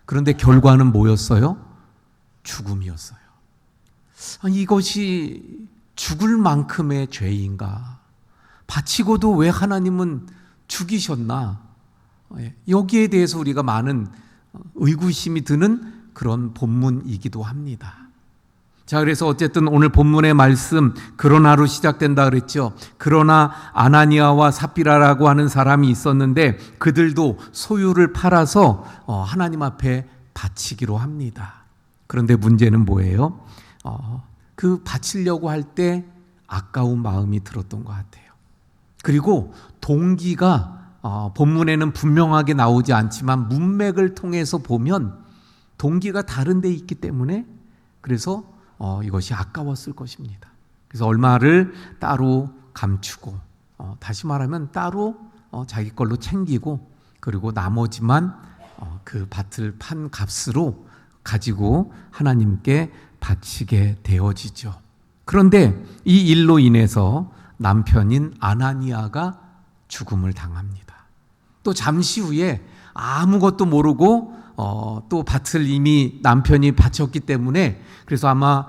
그런데 결과는 뭐였어요? 죽음이었어요. 아니, 이것이 죽을 만큼의 죄인가? 바치고도 왜 하나님은 죽이셨나? 여기에 대해서 우리가 많은 의구심이 드는 그런 본문이기도 합니다. 자, 그래서 어쨌든 오늘 본문의 말씀 그러나로 시작된다 그랬죠. 그러나 아나니아와 삽비라라고 하는 사람이 있었는데 그들도 소유를 팔아서 하나님 앞에 바치기로 합니다. 그런데 문제는 뭐예요? 그 바치려고 할 때 아까운 마음이 들었던 것 같아요. 그리고 동기가 본문에는 분명하게 나오지 않지만 문맥을 통해서 보면 동기가 다른 데 있기 때문에 그래서 이것이 아까웠을 것입니다. 그래서 얼마를 따로 감추고 다시 말하면 따로 자기 걸로 챙기고 그리고 나머지만 그 밭을 판 값으로 가지고 하나님께 바치게 되어지죠. 그런데 이 일로 인해서 남편인 아나니아가 죽음을 당합니다. 또 잠시 후에 아무것도 모르고 또 밭을 이미 남편이 바쳤기 때문에 그래서 아마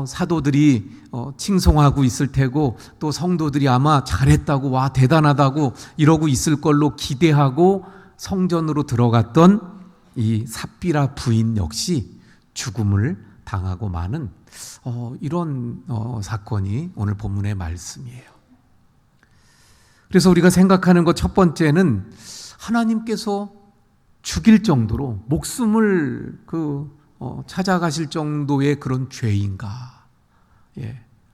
사도들이 칭송하고 있을 테고 또 성도들이 아마 잘했다고 와 대단하다고 이러고 있을 걸로 기대하고 성전으로 들어갔던 이 삽비라 부인 역시 죽음을 당하고 마는 이런 사건이 오늘 본문의 말씀이에요. 그래서 우리가 생각하는 것 첫 번째는 하나님께서 죽일 정도로 목숨을 찾아가실 정도의 그런 죄인가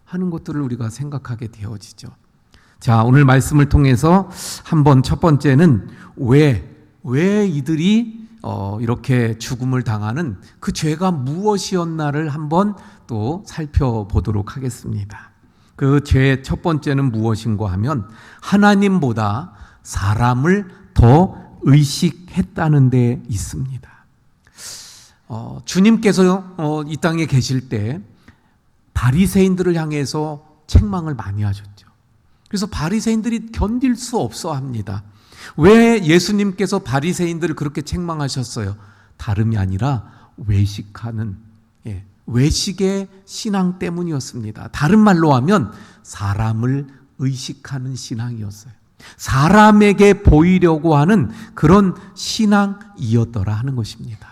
하는 것들을 우리가 생각하게 되어지죠. 자, 오늘 말씀을 통해서 한번 첫 번째는 왜 이들이 이렇게 죽음을 당하는 그 죄가 무엇이었나를 한번 또 살펴보도록 하겠습니다. 그 죄의 첫 번째는 무엇인가 하면 하나님보다 사람을 더 의식했다는 데 있습니다. 주님께서 이 땅에 계실 때 바리새인들을 향해서 책망을 많이 하셨죠. 그래서 바리새인들이 견딜 수 없어 합니다. 왜 예수님께서 바리새인들을 그렇게 책망하셨어요? 다름이 아니라 외식하는, 외식의 신앙 때문이었습니다. 다른 말로 하면 사람을 의식하는 신앙이었어요. 사람에게 보이려고 하는 그런 신앙이었더라 하는 것입니다.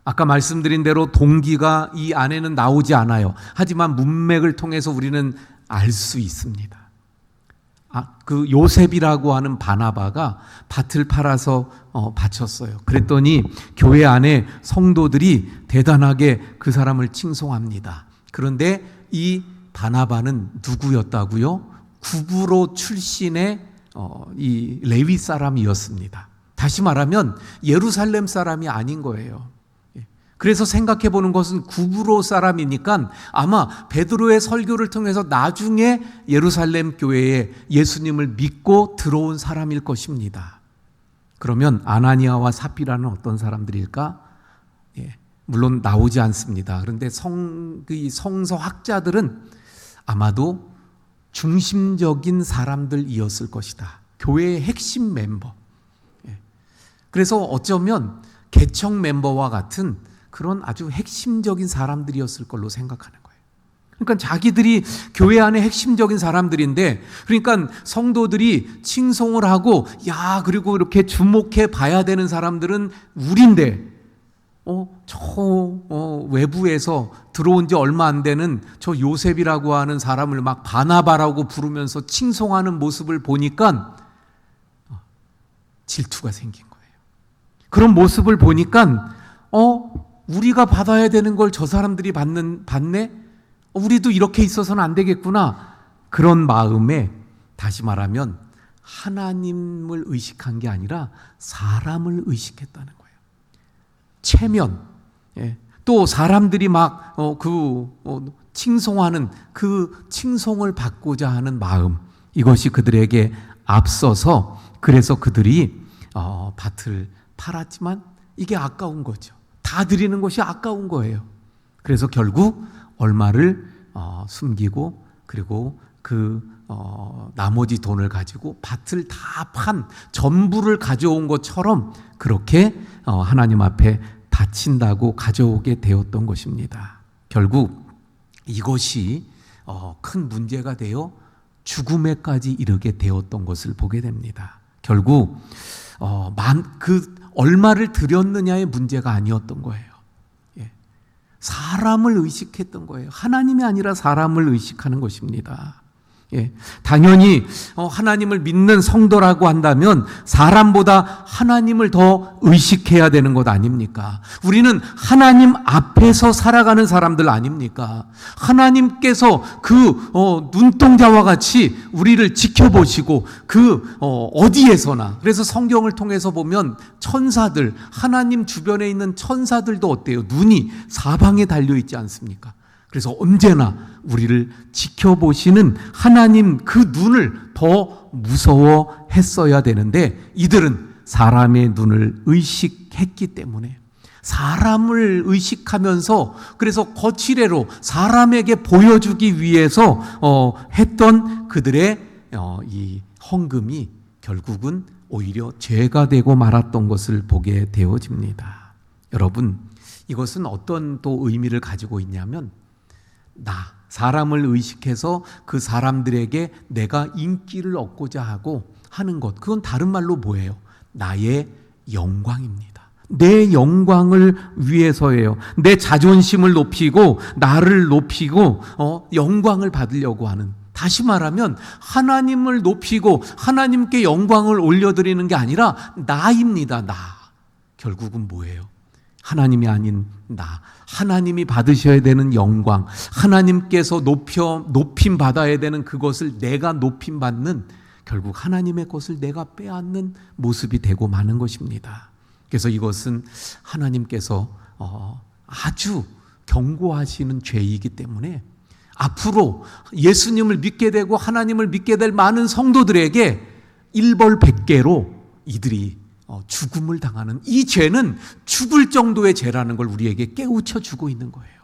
아까 말씀드린 대로 동기가 이 안에는 나오지 않아요. 하지만 문맥을 통해서 우리는 알 수 있습니다. 그 요셉이라고 하는 바나바가 밭을 팔아서 바쳤어요. 그랬더니 교회 안에 성도들이 대단하게 그 사람을 칭송합니다. 그런데 이 바나바는 누구였다고요? 구브로 출신의 이 레위 사람이었습니다. 다시 말하면 예루살렘 사람이 아닌 거예요. 그래서 생각해 보는 것은 구브로 사람이니까 아마 베드로의 설교를 통해서 나중에 예루살렘 교회에 예수님을 믿고 들어온 사람일 것입니다. 그러면 아나니아와 삽비라는 어떤 사람들일까? 물론 나오지 않습니다. 그런데 성서학자들은 아마도 중심적인 사람들이었을 것이다. 교회의 핵심 멤버. 그래서 어쩌면 개척 멤버와 같은 그런 아주 핵심적인 사람들이었을 걸로 생각하는 거예요. 그러니까 자기들이 교회 안에 핵심적인 사람들인데, 그러니까 성도들이 칭송을 하고 그리고 이렇게 주목해 봐야 되는 사람들은 우린데 외부에서 들어온 지 얼마 안 되는 저 요셉이라고 하는 사람을 막 바나바라고 부르면서 칭송하는 모습을 보니까 질투가 생긴 거예요. 그런 모습을 보니까 우리가 받아야 되는 걸 저 사람들이 받네? 우리도 이렇게 있어서는 안 되겠구나. 그런 마음에, 다시 말하면 하나님을 의식한 게 아니라 사람을 의식했다는 거예요. 체면, 또 사람들이 막 칭송하는 그 칭송을 받고자 하는 마음, 이것이 그들에게 앞서서, 그래서 그들이 밭을 팔았지만 이게 아까운 거죠. 다 드리는 것이 아까운 거예요. 그래서 결국 얼마를 숨기고, 그리고 나머지 돈을 가지고 밭을 다 판 전부를 가져온 것처럼 그렇게 하나님 앞에 바친다고 가져오게 되었던 것입니다. 결국 이것이 큰 문제가 되어 죽음에까지 이르게 되었던 것을 보게 됩니다. 결국 얼마를 드렸느냐의 문제가 아니었던 거예요. 사람을 의식했던 거예요. 하나님이 아니라 사람을 의식하는 것입니다. 당연히 하나님을 믿는 성도라고 한다면 사람보다 하나님을 더 의식해야 되는 것 아닙니까? 우리는 하나님 앞에서 살아가는 사람들 아닙니까? 하나님께서 눈동자와 같이 우리를 지켜보시고 어디에서나, 그래서 성경을 통해서 보면 천사들, 하나님 주변에 있는 천사들도 어때요? 눈이 사방에 달려있지 않습니까? 그래서 언제나 우리를 지켜보시는 하나님 그 눈을 더 무서워했어야 되는데, 이들은 사람의 눈을 의식했기 때문에, 사람을 의식하면서, 그래서 거칠애로 사람에게 보여주기 위해서 했던 그들의 이 헌금이 결국은 오히려 죄가 되고 말았던 것을 보게 되어집니다. 여러분, 이것은 어떤 또 의미를 가지고 있냐면, 사람을 의식해서 그 사람들에게 내가 인기를 얻고자 하고 하는 것, 그건 다른 말로 뭐예요? 나의 영광입니다. 내 영광을 위해서예요. 내 자존심을 높이고 나를 높이고 영광을 받으려고 하는, 다시 말하면 하나님을 높이고 하나님께 영광을 올려드리는 게 아니라 나입니다. 결국은 뭐예요? 하나님이 아닌 하나님이 받으셔야 되는 영광, 하나님께서 높임 받아야 되는 그것을 내가 높임 받는, 결국 하나님의 것을 내가 빼앗는 모습이 되고 마는 것입니다. 그래서 이것은 하나님께서 아주 경고하시는 죄이기 때문에 앞으로 예수님을 믿게 되고 하나님을 믿게 될 많은 성도들에게 일벌백계로 이들이 죽음을 당하는, 이 죄는 죽을 정도의 죄라는 걸 우리에게 깨우쳐 주고 있는 거예요.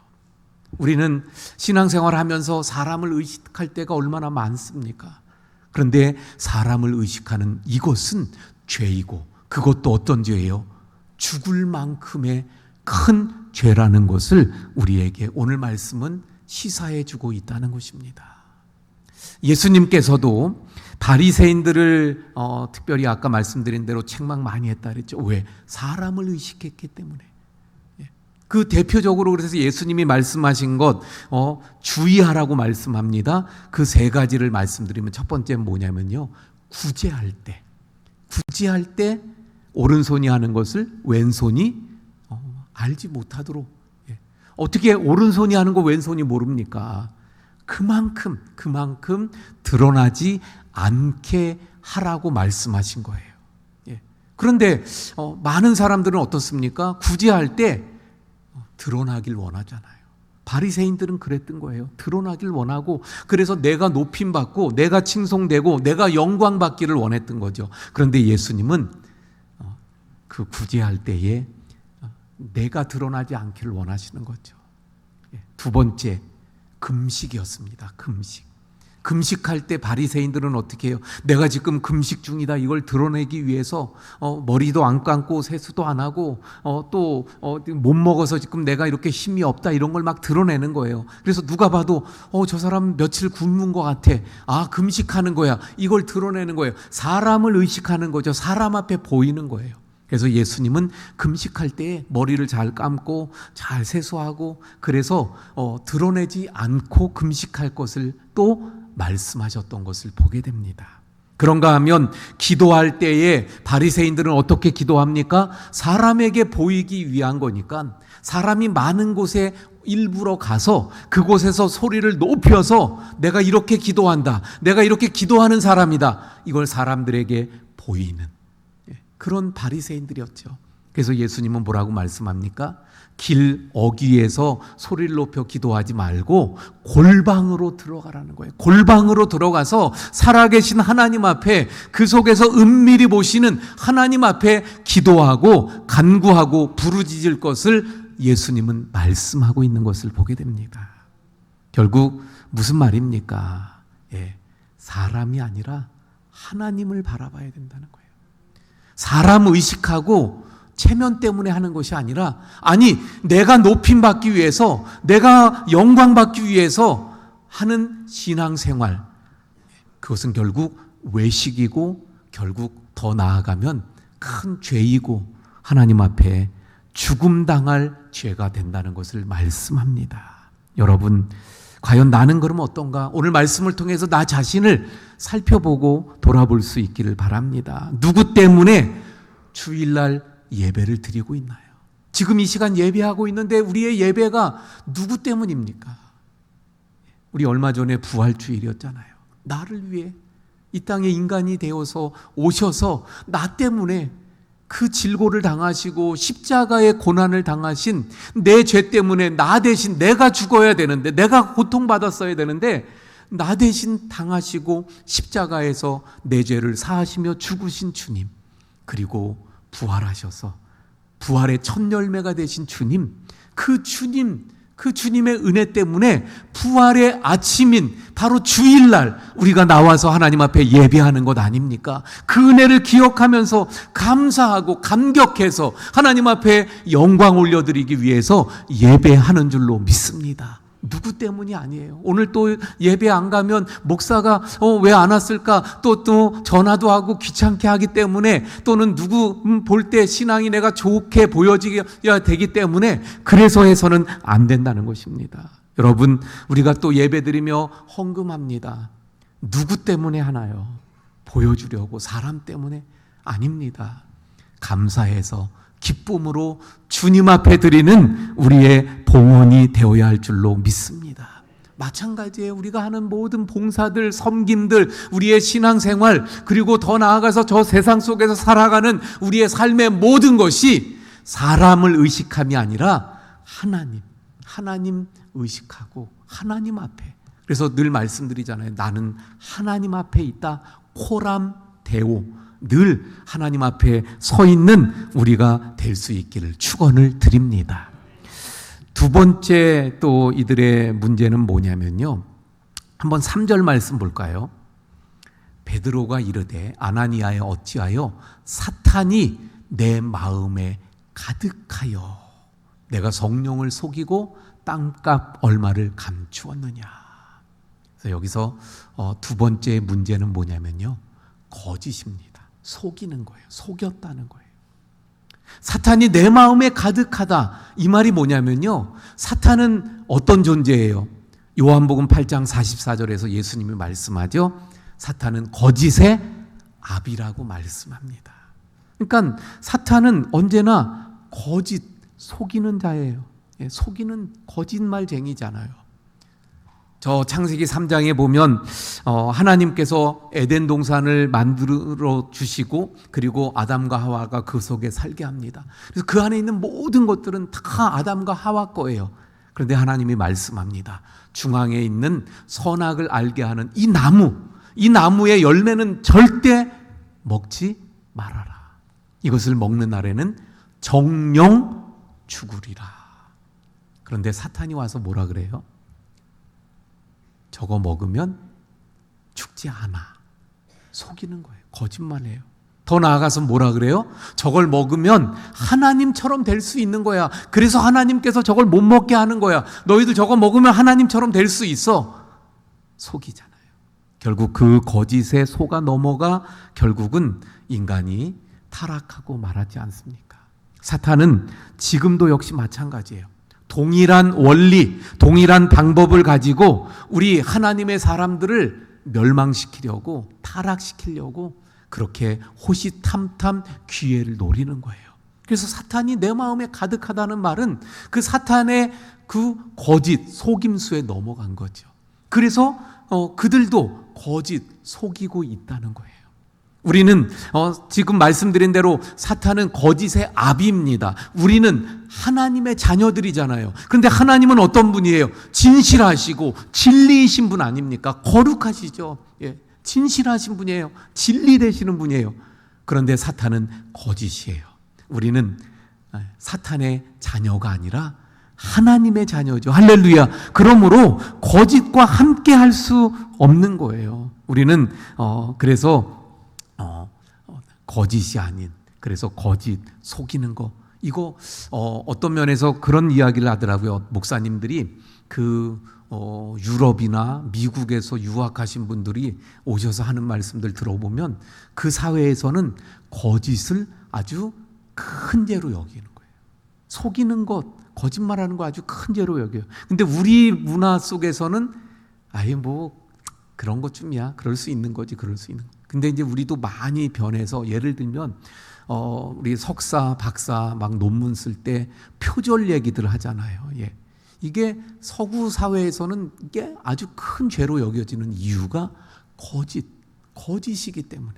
우리는 신앙생활을 하면서 사람을 의식할 때가 얼마나 많습니까? 그런데 사람을 의식하는 이것은 죄이고, 그것도 어떤 죄예요? 죽을 만큼의 큰 죄라는 것을 우리에게 오늘 말씀은 시사해 주고 있다는 것입니다. 예수님께서도 바리새인들을 특별히 아까 말씀드린 대로 책망 많이 했다 그랬죠. 왜? 사람을 의식했기 때문에. 그 대표적으로 그래서 예수님이 말씀하신 것 주의하라고 말씀합니다. 그 세 가지를 말씀드리면 첫 번째는 뭐냐면요, 구제할 때 오른손이 하는 것을 왼손이 알지 못하도록. 어떻게 오른손이 하는 거 왼손이 모릅니까? 그만큼 드러나지 않게 하라고 말씀하신 거예요. 그런데 많은 사람들은 어떻습니까? 구제할 때 드러나길 원하잖아요. 바리새인들은 그랬던 거예요. 드러나길 원하고, 그래서 내가 높임받고 내가 칭송되고 내가 영광받기를 원했던 거죠. 그런데 예수님은 그 구제할 때에 내가 드러나지 않기를 원하시는 거죠. 두 번째, 금식이었습니다. 금식할 때 바리새인들은 어떻게 해요? 내가 지금 금식 중이다, 이걸 드러내기 위해서 머리도 안 감고 세수도 안 하고 또 못 먹어서 지금 내가 이렇게 힘이 없다, 이런 걸 막 드러내는 거예요. 그래서 누가 봐도 저 사람 며칠 굶은 것 같아, 금식하는 거야, 이걸 드러내는 거예요. 사람을 의식하는 거죠. 사람 앞에 보이는 거예요. 그래서 예수님은 금식할 때 머리를 잘 감고 잘 세수하고, 그래서 드러내지 않고 금식할 것을 또 말씀하셨던 것을 보게 됩니다. 그런가 하면 기도할 때에 바리새인들은 어떻게 기도합니까? 사람에게 보이기 위한 거니까 사람이 많은 곳에 일부러 가서 그곳에서 소리를 높여서 내가 이렇게 기도한다, 내가 이렇게 기도하는 사람이다, 이걸 사람들에게 보이는 그런 바리새인들이었죠. 그래서 예수님은 뭐라고 말씀합니까? 길 어귀에서 소리를 높여 기도하지 말고 골방으로 들어가라는 거예요. 골방으로 들어가서 살아계신 하나님 앞에, 그 속에서 은밀히 보시는 하나님 앞에 기도하고 간구하고 부르짖을 것을 예수님은 말씀하고 있는 것을 보게 됩니다. 결국 무슨 말입니까? 사람이 아니라 하나님을 바라봐야 된다는 거예요. 사람 의식하고 체면 때문에 하는 것이 아니라, 내가 높임받기 위해서, 내가 영광받기 위해서 하는 신앙생활, 그것은 결국 외식이고 결국 더 나아가면 큰 죄이고 하나님 앞에 죽음당할 죄가 된다는 것을 말씀합니다. 여러분, 과연 나는 그럼 어떤가? 오늘 말씀을 통해서 나 자신을 살펴보고 돌아볼 수 있기를 바랍니다. 누구 때문에 주일날 예배를 드리고 있나요? 지금 이 시간 예배하고 있는데 우리의 예배가 누구 때문입니까? 우리 얼마 전에 부활주일이었잖아요. 나를 위해 이 땅에 인간이 되어서 오셔서 나 때문에 그 질고를 당하시고 십자가의 고난을 당하신 내 죄 때문에 나 대신 내가 죽어야 되는데, 내가 고통받았어야 되는데 나 대신 당하시고 십자가에서 내 죄를 사하시며 죽으신 주님, 그리고 부활하셔서 부활의 첫 열매가 되신 주님, 그 주님의 은혜 때문에 부활의 아침인 바로 주일날 우리가 나와서 하나님 앞에 예배하는 것 아닙니까? 그 은혜를 기억하면서 감사하고 감격해서 하나님 앞에 영광 올려드리기 위해서 예배하는 줄로 믿습니다. 누구 때문이 아니에요. 오늘 또 예배 안 가면 목사가 왜 안 왔을까, 또 전화도 하고 귀찮게 하기 때문에, 또는 누구 볼 때 신앙이 내가 좋게 보여지야 되기 때문에, 그래서 해서는 안 된다는 것입니다. 여러분, 우리가 또 예배 드리며 헌금합니다. 누구 때문에 하나요? 보여주려고, 사람 때문에 아닙니다. 감사해서 기쁨으로 주님 앞에 드리는 우리의 봉헌이 되어야 할 줄로 믿습니다. 마찬가지예요. 우리가 하는 모든 봉사들, 섬김들, 우리의 신앙생활, 그리고 더 나아가서 저 세상 속에서 살아가는 우리의 삶의 모든 것이 사람을 의식함이 아니라 하나님 의식하고 하나님 앞에. 그래서 늘 말씀드리잖아요. 나는 하나님 앞에 있다. 코람 데오. 늘 하나님 앞에 서 있는 우리가 될 수 있기를 축원을 드립니다. 두 번째 또 이들의 문제는 뭐냐면요, 한번 3절 말씀 볼까요? 베드로가 이르되 아나니아여 어찌하여 사탄이 내 마음에 가득하여 내가 성령을 속이고 땅값 얼마를 감추었느냐. 그래서 여기서 두 번째 문제는 뭐냐면요, 거짓입니다. 속이는 거예요. 속였다는 거예요. 사탄이 내 마음에 가득하다, 이 말이 뭐냐면요, 사탄은 어떤 존재예요? 요한복음 8장 44절에서 예수님이 말씀하죠. 사탄은 거짓의 아비라고 말씀합니다. 그러니까 사탄은 언제나 거짓, 속이는 자예요. 속이는 거짓말쟁이잖아요. 저 창세기 3장에 보면 하나님께서 에덴 동산을 만들어 주시고 그리고 아담과 하와가 그 속에 살게 합니다. 그래서 그 안에 있는 모든 것들은 다 아담과 하와 거예요. 그런데 하나님이 말씀합니다. 중앙에 있는 선악을 알게 하는 이 나무의 열매는 절대 먹지 말아라. 이것을 먹는 날에는 정령 죽으리라. 그런데 사탄이 와서 뭐라 그래요? 저거 먹으면 죽지 않아. 속이는 거예요. 거짓말이에요. 더 나아가서 뭐라 그래요? 저걸 먹으면 하나님처럼 될 수 있는 거야. 그래서 하나님께서 저걸 못 먹게 하는 거야. 너희들 저거 먹으면 하나님처럼 될 수 있어. 속이잖아요. 결국 그 거짓에 속아 넘어가 결국은 인간이 타락하고 말하지 않습니까? 사탄은 지금도 역시 마찬가지예요. 동일한 원리, 동일한 방법을 가지고 우리 하나님의 사람들을 멸망시키려고, 타락시키려고 그렇게 호시탐탐 기회를 노리는 거예요. 그래서 사탄이 내 마음에 가득하다는 말은 그 사탄의 그 거짓, 속임수에 넘어간 거죠. 그래서 그들도 거짓, 속이고 있다는 거예요. 우리는 지금 말씀드린 대로 사탄은 거짓의 아비입니다. 우리는 하나님의 자녀들이잖아요. 그런데 하나님은 어떤 분이에요? 진실하시고 진리이신 분 아닙니까? 거룩하시죠. 예, 진실하신 분이에요. 진리 되시는 분이에요. 그런데 사탄은 거짓이에요. 우리는 사탄의 자녀가 아니라 하나님의 자녀죠. 할렐루야. 그러므로 거짓과 함께 할 수 없는 거예요. 우리는 그래서 거짓이 아닌, 그래서 거짓, 속이는 거, 이거 어떤 면에서 그런 이야기를 하더라고요. 목사님들이 유럽이나 미국에서 유학하신 분들이 오셔서 하는 말씀들 들어보면 그 사회에서는 거짓을 아주 큰 죄로 여기는 거예요. 속이는 것, 거짓말하는 거 아주 큰 죄로 여겨요. 근데 우리 문화 속에서는 아예 뭐 그런 것쯤이야, 그럴 수 있는 거지, 그럴 수 있는 거. 근데 이제 우리도 많이 변해서, 예를 들면 우리 석사, 박사 막 논문 쓸 때 표절 얘기들 하잖아요. 예. 이게 서구 사회에서는 이게 아주 큰 죄로 여겨지는 이유가 거짓이기 때문에.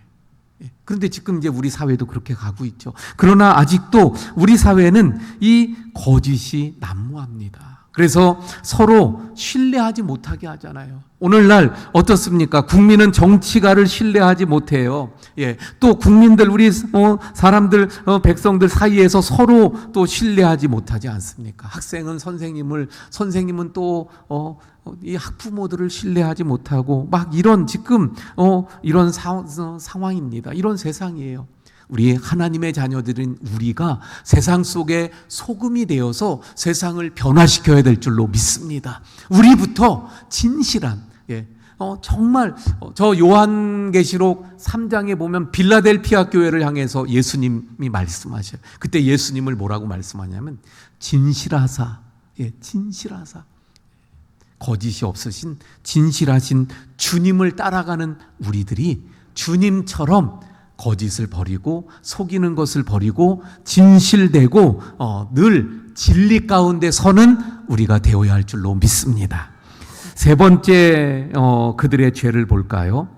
예. 그런데 지금 이제 우리 사회도 그렇게 가고 있죠. 그러나 아직도 우리 사회는 이 거짓이 난무합니다. 그래서 서로 신뢰하지 못하게 하잖아요. 오늘날 어떻습니까? 국민은 정치가를 신뢰하지 못해요. 예, 또 국민들, 우리 사람들, 백성들 사이에서 서로 또 신뢰하지 못하지 않습니까? 학생은 선생님은 또 이 학부모들을 신뢰하지 못하고 막 이런 지금 이런 상황입니다. 이런 세상이에요. 우리 하나님의 자녀들인 우리가 세상 속에 소금이 되어서 세상을 변화시켜야 될 줄로 믿습니다. 우리부터 진실한, 정말 저 요한계시록 3장에 보면 빌라델피아 교회를 향해서 예수님이 말씀하셔요. 그때 예수님을 뭐라고 말씀하냐면 진실하사, 진실하사, 거짓이 없으신 진실하신 주님을 따라가는 우리들이 주님처럼 거짓을 버리고 속이는 것을 버리고 진실되고 늘 진리 가운데 서는 우리가 되어야 할 줄로 믿습니다. 세 번째 그들의 죄를 볼까요?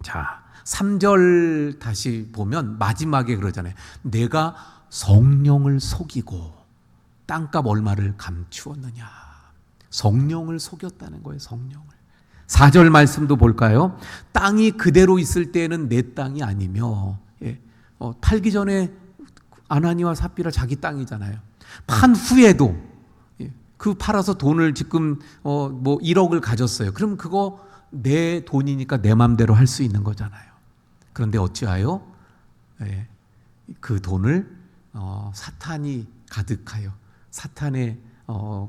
자, 3절 다시 보면 마지막에 그러잖아요. 내가 성령을 속이고 땅값 얼마를 감추었느냐. 성령을 속였다는 거예요. 성령을. 4절 말씀도 볼까요? 땅이 그대로 있을 때는 내 땅이 아니며, 팔기 전에 아나니와 삽비라 자기 땅이잖아요. 판 후에도 그 팔아서 돈을 지금 1억을 가졌어요. 그럼 그거 내 돈이니까 내 마음대로 할 수 있는 거잖아요. 그런데 어찌하여 그 돈을 사탄이 가득하여 사탄의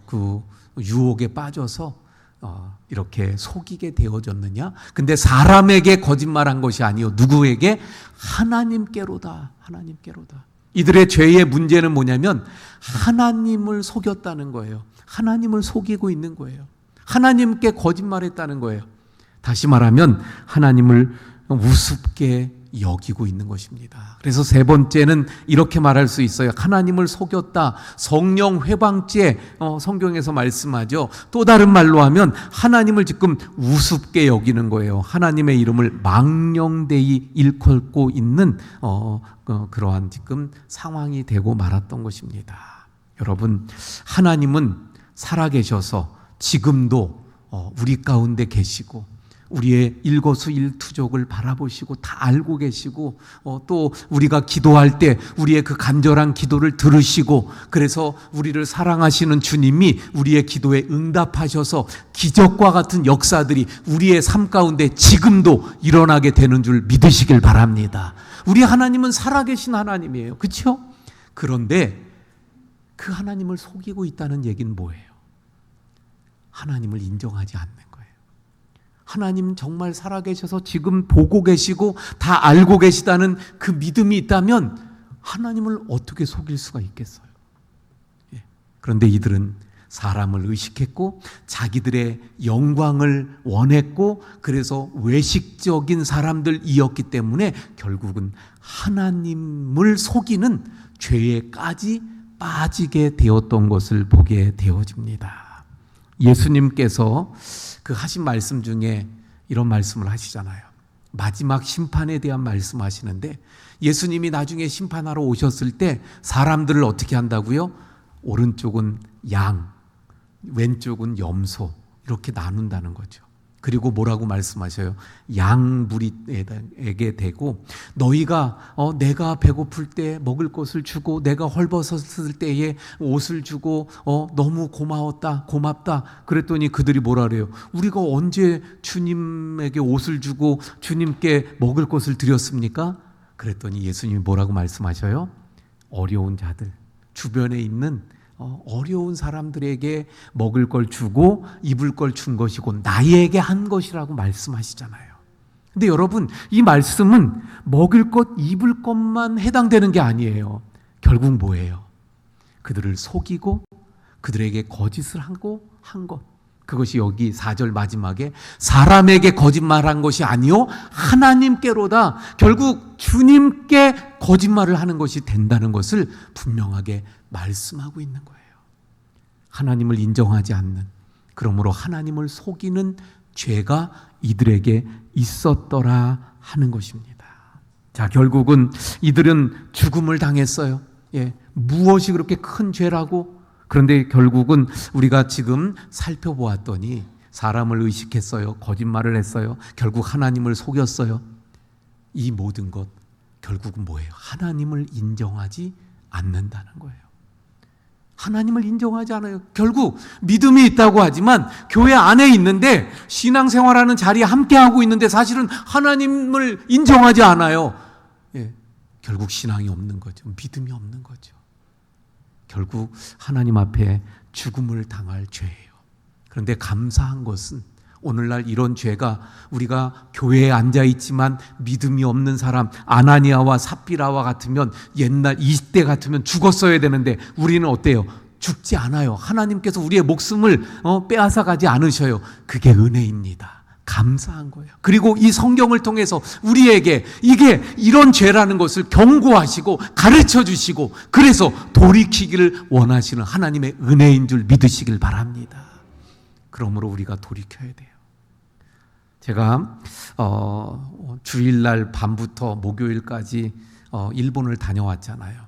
그 유혹에 빠져서 이렇게 속이게 되어졌느냐? 근데 사람에게 거짓말한 것이 아니요 누구에게? 하나님께로다. 하나님께로다. 이들의 죄의 문제는 뭐냐면 하나님을 속였다는 거예요. 하나님을 속이고 있는 거예요. 하나님께 거짓말했다는 거예요. 다시 말하면 하나님을 우습게 여기고 있는 것입니다. 그래서 세 번째는 이렇게 말할 수 있어요. 하나님을 속였다. 성령 회방죄 성경에서 말씀하죠. 또 다른 말로 하면 하나님을 지금 우습게 여기는 거예요. 하나님의 이름을 망령되이 일컬고 있는 그러한 지금 상황이 되고 말았던 것입니다. 여러분, 하나님은 살아계셔서 지금도 우리 가운데 계시고 우리의 일거수일투족을 바라보시고 다 알고 계시고 또 우리가 기도할 때 우리의 그 간절한 기도를 들으시고 그래서 우리를 사랑하시는 주님이 우리의 기도에 응답하셔서 기적과 같은 역사들이 우리의 삶 가운데 지금도 일어나게 되는 줄 믿으시길 바랍니다. 우리 하나님은 살아계신 하나님이에요. 그렇죠? 그런데 그 하나님을 속이고 있다는 얘기는 뭐예요? 하나님을 인정하지 않는 거예요. 하나님 정말 살아계셔서 지금 보고 계시고 다 알고 계시다는 그 믿음이 있다면 하나님을 어떻게 속일 수가 있겠어요? 그런데 이들은 사람을 의식했고 자기들의 영광을 원했고 그래서 외식적인 사람들이었기 때문에 결국은 하나님을 속이는 죄에까지 빠지게 되었던 것을 보게 되어집니다. 예수님께서 그 하신 말씀 중에 이런 말씀을 하시잖아요. 마지막 심판에 대한 말씀하시는데 예수님이 나중에 심판하러 오셨을 때 사람들을 어떻게 한다고요? 오른쪽은 양, 왼쪽은 염소 이렇게 나눈다는 거죠. 그리고 뭐라고 말씀하셔요? 양무리에게 대고 너희가 내가 배고플 때 먹을 것을 주고 내가 헐벗었을 때에 옷을 주고 너무 고맙다 그랬더니 그들이 뭐라 그래요? 우리가 언제 주님에게 옷을 주고 주님께 먹을 것을 드렸습니까? 그랬더니 예수님이 뭐라고 말씀하셔요? 어려운 자들, 주변에 있는 어려운 사람들에게 먹을 걸 주고 입을 걸 준 것이고 나에게 한 것이라고 말씀하시잖아요. 근데 여러분, 이 말씀은 먹을 것, 입을 것만 해당되는 게 아니에요. 결국 뭐예요? 그들을 속이고 그들에게 거짓을 하고 한 것. 그것이 여기 4절 마지막에 사람에게 거짓말한 것이 아니요 하나님께로다. 결국 주님께 거짓말을 하는 것이 된다는 것을 분명하게 말씀하고 있는 거예요. 하나님을 인정하지 않는, 그러므로 하나님을 속이는 죄가 이들에게 있었더라 하는 것입니다. 자, 결국은 이들은 죽음을 당했어요. 무엇이 그렇게 큰 죄라고? 그런데 결국은 우리가 지금 살펴보았더니 사람을 의식했어요. 거짓말을 했어요. 결국 하나님을 속였어요. 이 모든 것 결국은 뭐예요? 하나님을 인정하지 않는다는 거예요. 하나님을 인정하지 않아요. 결국 믿음이 있다고 하지만 교회 안에 있는데 신앙생활하는 자리에 함께하고 있는데 사실은 하나님을 인정하지 않아요. 결국 신앙이 없는 거죠. 믿음이 없는 거죠. 결국 하나님 앞에 죽음을 당할 죄예요. 그런데 감사한 것은 오늘날 이런 죄가 우리가 교회에 앉아있지만 믿음이 없는 사람 아나니아와 삽비라와 같으면 옛날 20대 같으면 죽었어야 되는데 우리는 어때요? 죽지 않아요. 하나님께서 우리의 목숨을 빼앗아가지 않으셔요. 그게 은혜입니다. 감사한 거예요. 그리고 이 성경을 통해서 우리에게 이게 이런 죄라는 것을 경고하시고 가르쳐 주시고 그래서 돌이키기를 원하시는 하나님의 은혜인 줄 믿으시길 바랍니다. 그러므로 우리가 돌이켜야 돼요. 제가 주일날 밤부터 목요일까지 일본을 다녀왔잖아요.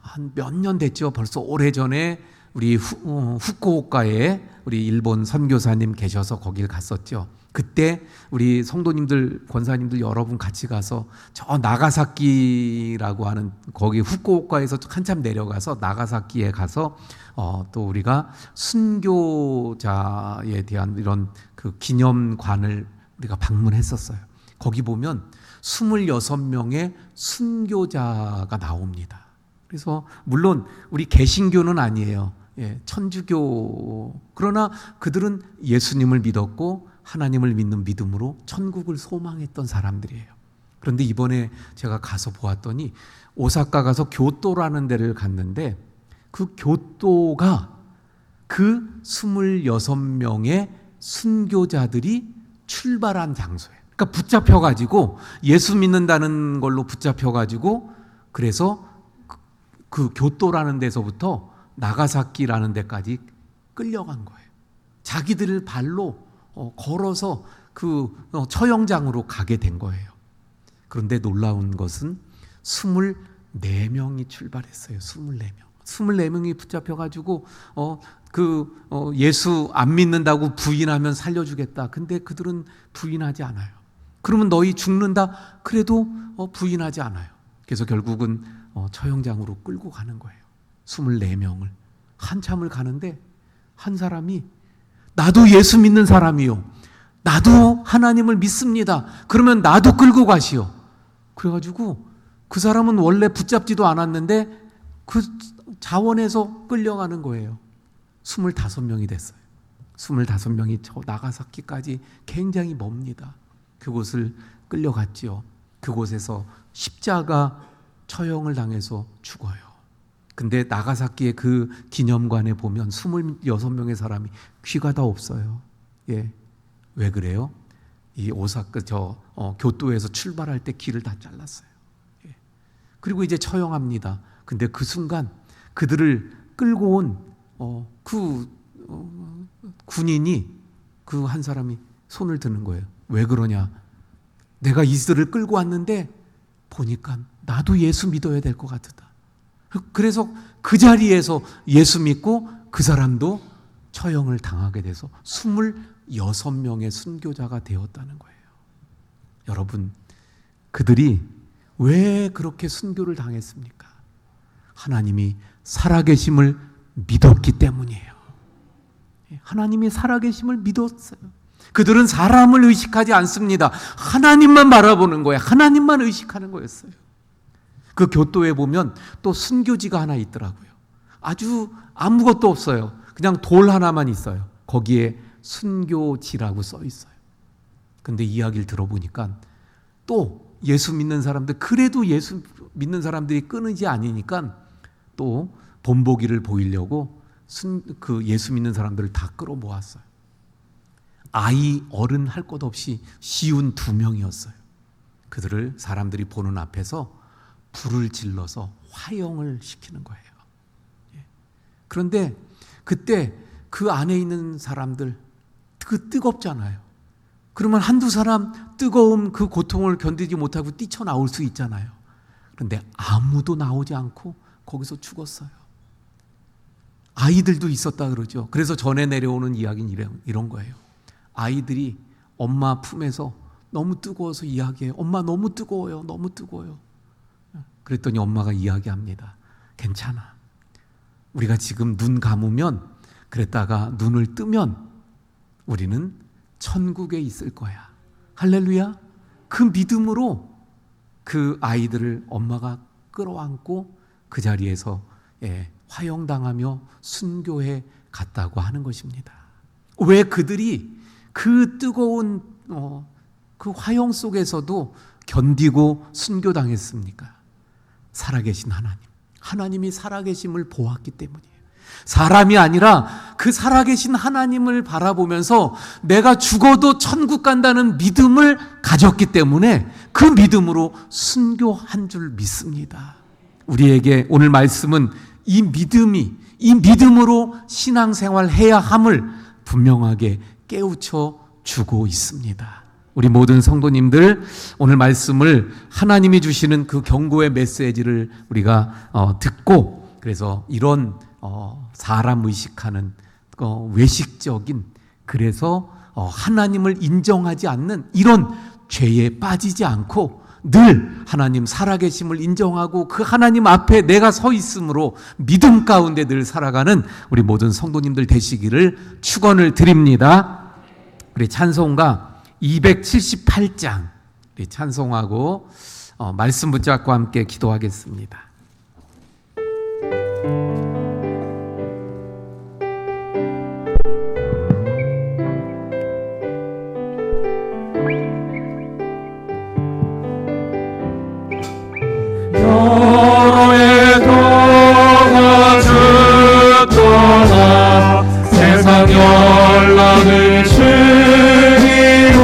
한 몇 년 됐죠. 벌써 오래전에 우리 후쿠오카에 우리 일본 선교사님 계셔서 거길 갔었죠. 그때 우리 성도님들, 권사님들 여러분 같이 가서 저 나가사키라고 하는 거기 후쿠오카에서 한참 내려가서 나가사키에 가서 또 우리가 순교자에 대한 이런 그 기념관을 우리가 방문했었어요. 거기 보면 26명의 순교자가 나옵니다. 그래서 물론 우리 개신교는 아니에요. 천주교. 그러나 그들은 예수님을 믿었고 하나님을 믿는 믿음으로 천국을 소망했던 사람들이에요. 그런데 이번에 제가 가서 보았더니 오사카 가서 교토라는 데를 갔는데 그 교토가 그 26명의 순교자들이 출발한 장소예요. 그러니까 붙잡혀가지고 예수 믿는다는 걸로 붙잡혀가지고 그래서 그 교토라는 데서부터 나가사키라는 데까지 끌려간 거예요. 자기들 발로 걸어서 그 처형장으로 가게 된 거예요. 그런데 놀라운 것은 24명이 출발했어요. 24명. 24명이 붙잡혀가지고 예수 안 믿는다고 부인하면 살려주겠다. 근데 그들은 부인하지 않아요. 그러면 너희 죽는다. 그래도 부인하지 않아요. 그래서 결국은 처형장으로 끌고 가는 거예요. 24명을. 한참을 가는데 한 사람이 나도 예수 믿는 사람이요. 나도 하나님을 믿습니다. 그러면 나도 끌고 가시오. 그래가지고 그 사람은 원래 붙잡지도 않았는데 그 자원에서 끌려가는 거예요. 25명이 됐어요. 25명이 저 나가사키까지 굉장히 멉니다. 그곳을 끌려갔지요. 그곳에서 십자가 처형을 당해서 죽어요. 근데 나가사키의 그 기념관에 보면 26명의 사람이 귀가 다 없어요. 예. 왜 그래요? 이 오사카 교토에서 출발할 때 귀를 다 잘랐어요. 예. 그리고 이제 처형합니다. 근데 그 순간 그들을 끌고 온 군인이 그 한 사람이 손을 드는 거예요. 왜 그러냐? 내가 이들을 끌고 왔는데 보니까 나도 예수 믿어야 될 것 같다. 그래서 그 자리에서 예수 믿고 그 사람도 처형을 당하게 돼서 26명의 순교자가 되었다는 거예요. 여러분, 그들이 왜 그렇게 순교를 당했습니까? 하나님이 살아계심을 믿었기 때문이에요. 하나님이 살아계심을 믿었어요. 그들은 사람을 의식하지 않습니다. 하나님만 바라보는 거예요. 하나님만 의식하는 거였어요. 그 교토에 보면 또 순교지가 하나 있더라고요. 아주 아무것도 없어요. 그냥 돌 하나만 있어요. 거기에 순교지라고 써 있어요. 근데 이야기를 들어보니까 또 예수 믿는 사람들, 그래도 예수 믿는 사람들이 끊이지 않으니까 또 본보기를 보이려고 그 예수 믿는 사람들을 다 끌어모았어요. 아이, 어른 할 것 없이 쉬운 2명이었어요. 그들을 사람들이 보는 앞에서 불을 질러서 화형을 시키는 거예요. 그런데 그때 그 안에 있는 사람들 그 뜨겁잖아요. 그러면 한두 사람 뜨거움 그 고통을 견디지 못하고 뛰쳐나올 수 있잖아요. 그런데 아무도 나오지 않고 거기서 죽었어요. 아이들도 있었다 그러죠. 그래서 전에 내려오는 이야기는 이런 거예요. 아이들이 엄마 품에서 너무 뜨거워서 이야기해요. 엄마 너무 뜨거워요. 너무 뜨거워요. 그랬더니 엄마가 이야기합니다. 괜찮아. 우리가 지금 눈 감으면 그랬다가 눈을 뜨면 우리는 천국에 있을 거야. 할렐루야. 그 믿음으로 그 아이들을 엄마가 끌어안고 그 자리에서 화형당하며 순교해 갔다고 하는 것입니다. 왜 그들이 그 뜨거운 그 화형 속에서도 견디고 순교당했습니까? 살아계신 하나님. 하나님이 살아계심을 보았기 때문이에요. 사람이 아니라 그 살아계신 하나님을 바라보면서 내가 죽어도 천국 간다는 믿음을 가졌기 때문에 그 믿음으로 순교한 줄 믿습니다. 우리에게 오늘 말씀은 이 믿음으로 신앙생활 해야 함을 분명하게 깨우쳐 주고 있습니다. 우리 모든 성도님들 오늘 말씀을 하나님이 주시는 그 경고의 메시지를 우리가 듣고 그래서 이런 사람 의식하는 외식적인 그래서 하나님을 인정하지 않는 이런 죄에 빠지지 않고 늘 하나님 살아계심을 인정하고 그 하나님 앞에 내가 서 있으므로 믿음 가운데 늘 살아가는 우리 모든 성도님들 되시기를 축원을 드립니다. 우리 찬송가 278장 우리 찬송하고 말씀 붙잡고 함께 기도하겠습니다. 여로의 동안 주떠나 세상 연락을 주기로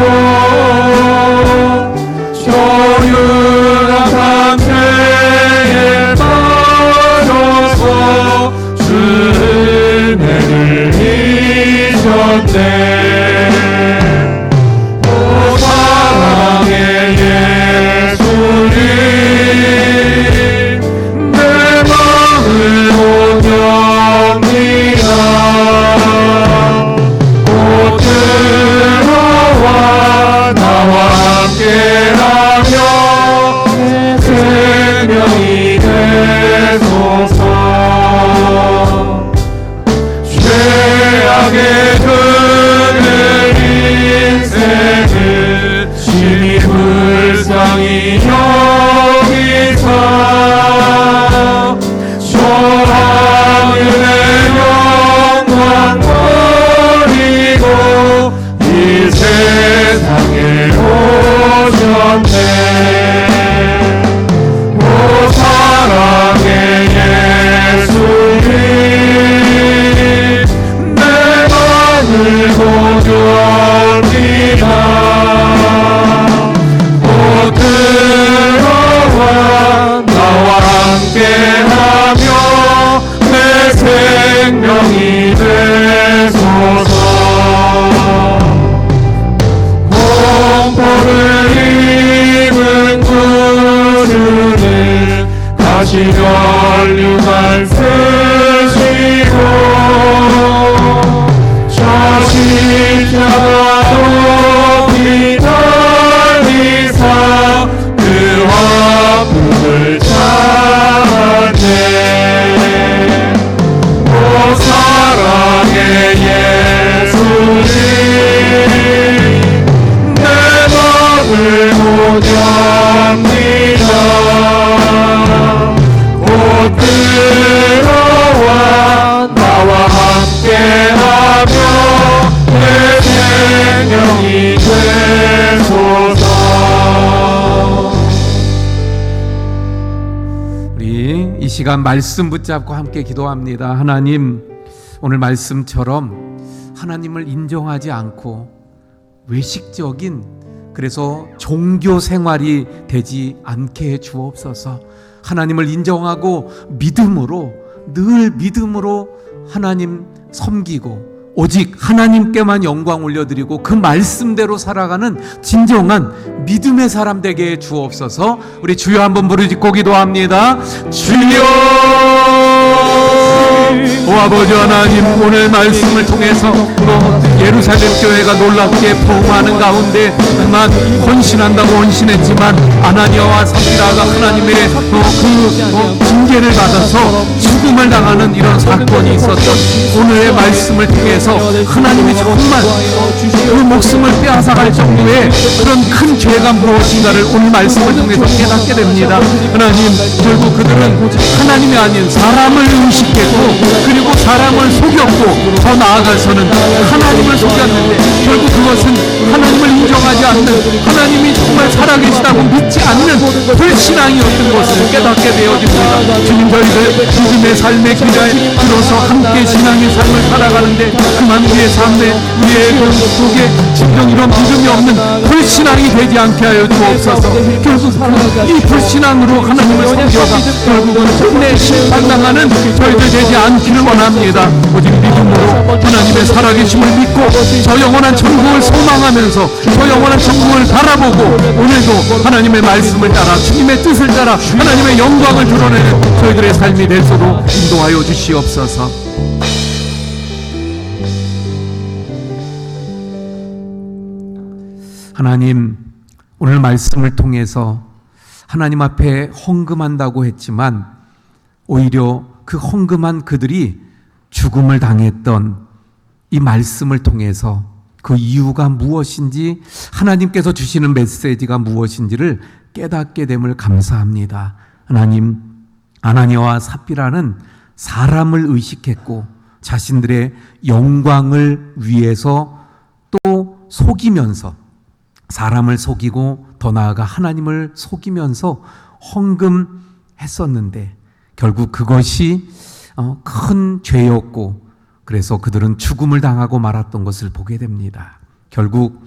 조율한 죄에 빠져서 주의 은혜를 잊었네. 오 사랑의 예수님 내 마음을 오렵니다. 곧 들어와 나와 함께하며 내 생명이 되소서. 죄악의 그늘 인생을 심히 불쌍히 여기사 전하늘의 영광 버리고 이 세상에 오셨네. 오 사랑의 예수님 내 마음을 고려합니다. 곧 들어와 나와 함께하며 내 생명이 되소서. 공포를 입은 구주는 다시 멸류관 쓰시고 저 십자가 높이 달리사 그 화풍을 찾네. 오 사랑의 예수님 내 마음을 고려합니다. 곧 들어와 나와 함께하며 내 생명이 되소서. 우리 이 시간 말씀 붙잡고 함께 기도합니다. 하나님, 오늘 말씀처럼 하나님을 인정하지 않고 외식적인 그래서 종교 생활이 되지 않게 해 주옵소서. 하나님을 인정하고 믿음으로 늘 믿음으로 하나님 섬기고 오직 하나님께만 영광 올려드리고 그 말씀대로 살아가는 진정한 믿음의 사람 되게 해 주옵소서. 우리 주여 한번 부르짖고 기도합니다. 주여, 오 아버지 하나님, 오늘 말씀을 통해서 예루살렘 교회가 놀랍게 포옹하는 가운데 만 헌신한다고 헌신했지만 아나니아와 삽비라가 하나님의 그 징계를 받아서 죽음을 당하는 이런 사건이 있었던 오늘의 말씀을 통해서 하나님이 정말 그 목숨을 빼앗아갈 정도의 그런 큰 죄가 무엇인가를 오늘 말씀을 통해서 깨닫게 됩니다. 하나님, 결국 그들은 하나님이 아닌 사람을 의식했고 그리고 사람을 속였고 더 나아가서는 하나님을 속였는데 결국 그것은 하나님을 인정하지 않는, 하나님이 정말 살아계시다고 믿지 않는 불신앙이었던 것을 깨닫게 되어집니다. 주님, 저희들 믿음의 삶의 길에 들어서 함께 신앙의 삶을 살아가는데 그만 우리의 삶에 우리의 속에 진정 이런 믿음이 없는 불신앙이 되지 않게 하여 주옵소서. 결국 이 불신앙으로 하나님을 섬겨가 결국은 끝내 심판당하는 저희들 되지 않기를 원합니다. 오직 믿음으로 하나님의 살아계심을 믿고 저 영원한 천국을 소망하면서 저 영원한 천국을 바라보고 오늘도 하나님의 말씀을 따라 주님의 뜻을 따라 하나님의 영광을 드러내는 저희들의 삶이 되도록 인도하여 주시옵소서. 하나님, 오늘 말씀을 통해서 하나님 앞에 헌금한다고 했지만 오히려 그 헌금한 그들이 죽음을 당했던 이 말씀을 통해서 그 이유가 무엇인지, 하나님께서 주시는 메시지가 무엇인지를 깨닫게 됨을 감사합니다. 하나님, 아나니아와 삽비라는 사람을 의식했고 자신들의 영광을 위해서 또 속이면서, 사람을 속이고 더 나아가 하나님을 속이면서 헌금했었는데 결국 그것이 큰 죄였고, 그래서 그들은 죽음을 당하고 말았던 것을 보게 됩니다. 결국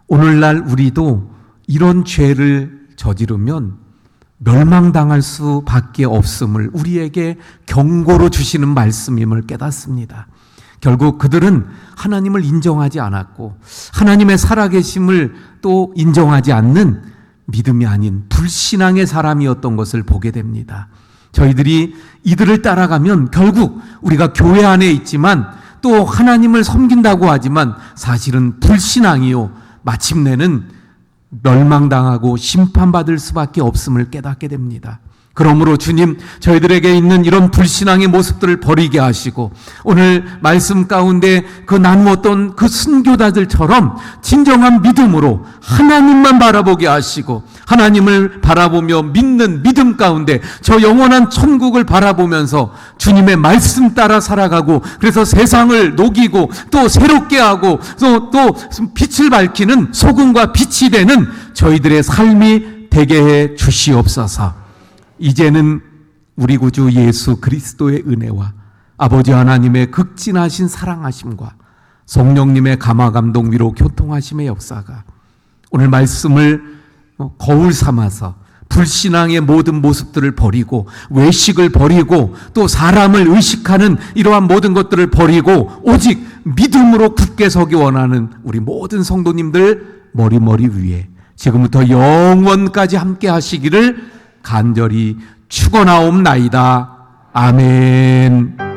오늘날 우리도 이런 죄를 저지르면 멸망당할 수밖에 없음을 우리에게 경고로 주시는 말씀임을 깨닫습니다. 결국 그들은 하나님을 인정하지 않았고 하나님의 살아계심을 또 인정하지 않는 믿음이 아닌 불신앙의 사람이었던 것을 보게 됩니다. 저희들이 이들을 따라가면 결국 우리가 교회 안에 있지만 또 하나님을 섬긴다고 하지만 사실은 불신앙이요, 마침내는 멸망당하고 심판받을 수밖에 없음을 깨닫게 됩니다. 그러므로 주님, 저희들에게 있는 이런 불신앙의 모습들을 버리게 하시고 오늘 말씀 가운데 그 나누었던 그 순교자들처럼 진정한 믿음으로 하나님만 바라보게 하시고 하나님을 바라보며 믿는 믿음 가운데 저 영원한 천국을 바라보면서 주님의 말씀 따라 살아가고, 그래서 세상을 녹이고 또 새롭게 하고 또 빛을 밝히는 소금과 빛이 되는 저희들의 삶이 되게 해 주시옵소서. 이제는 우리 구주 예수 그리스도의 은혜와 아버지 하나님의 극진하신 사랑하심과 성령님의 감화감동 위로 교통하심의 역사가 오늘 말씀을 거울 삼아서 불신앙의 모든 모습들을 버리고 외식을 버리고 또 사람을 의식하는 이러한 모든 것들을 버리고 오직 믿음으로 굳게 서기 원하는 우리 모든 성도님들 머리 위에 지금부터 영원까지 함께 하시기를 간절히 축원하옵나이다. 아멘.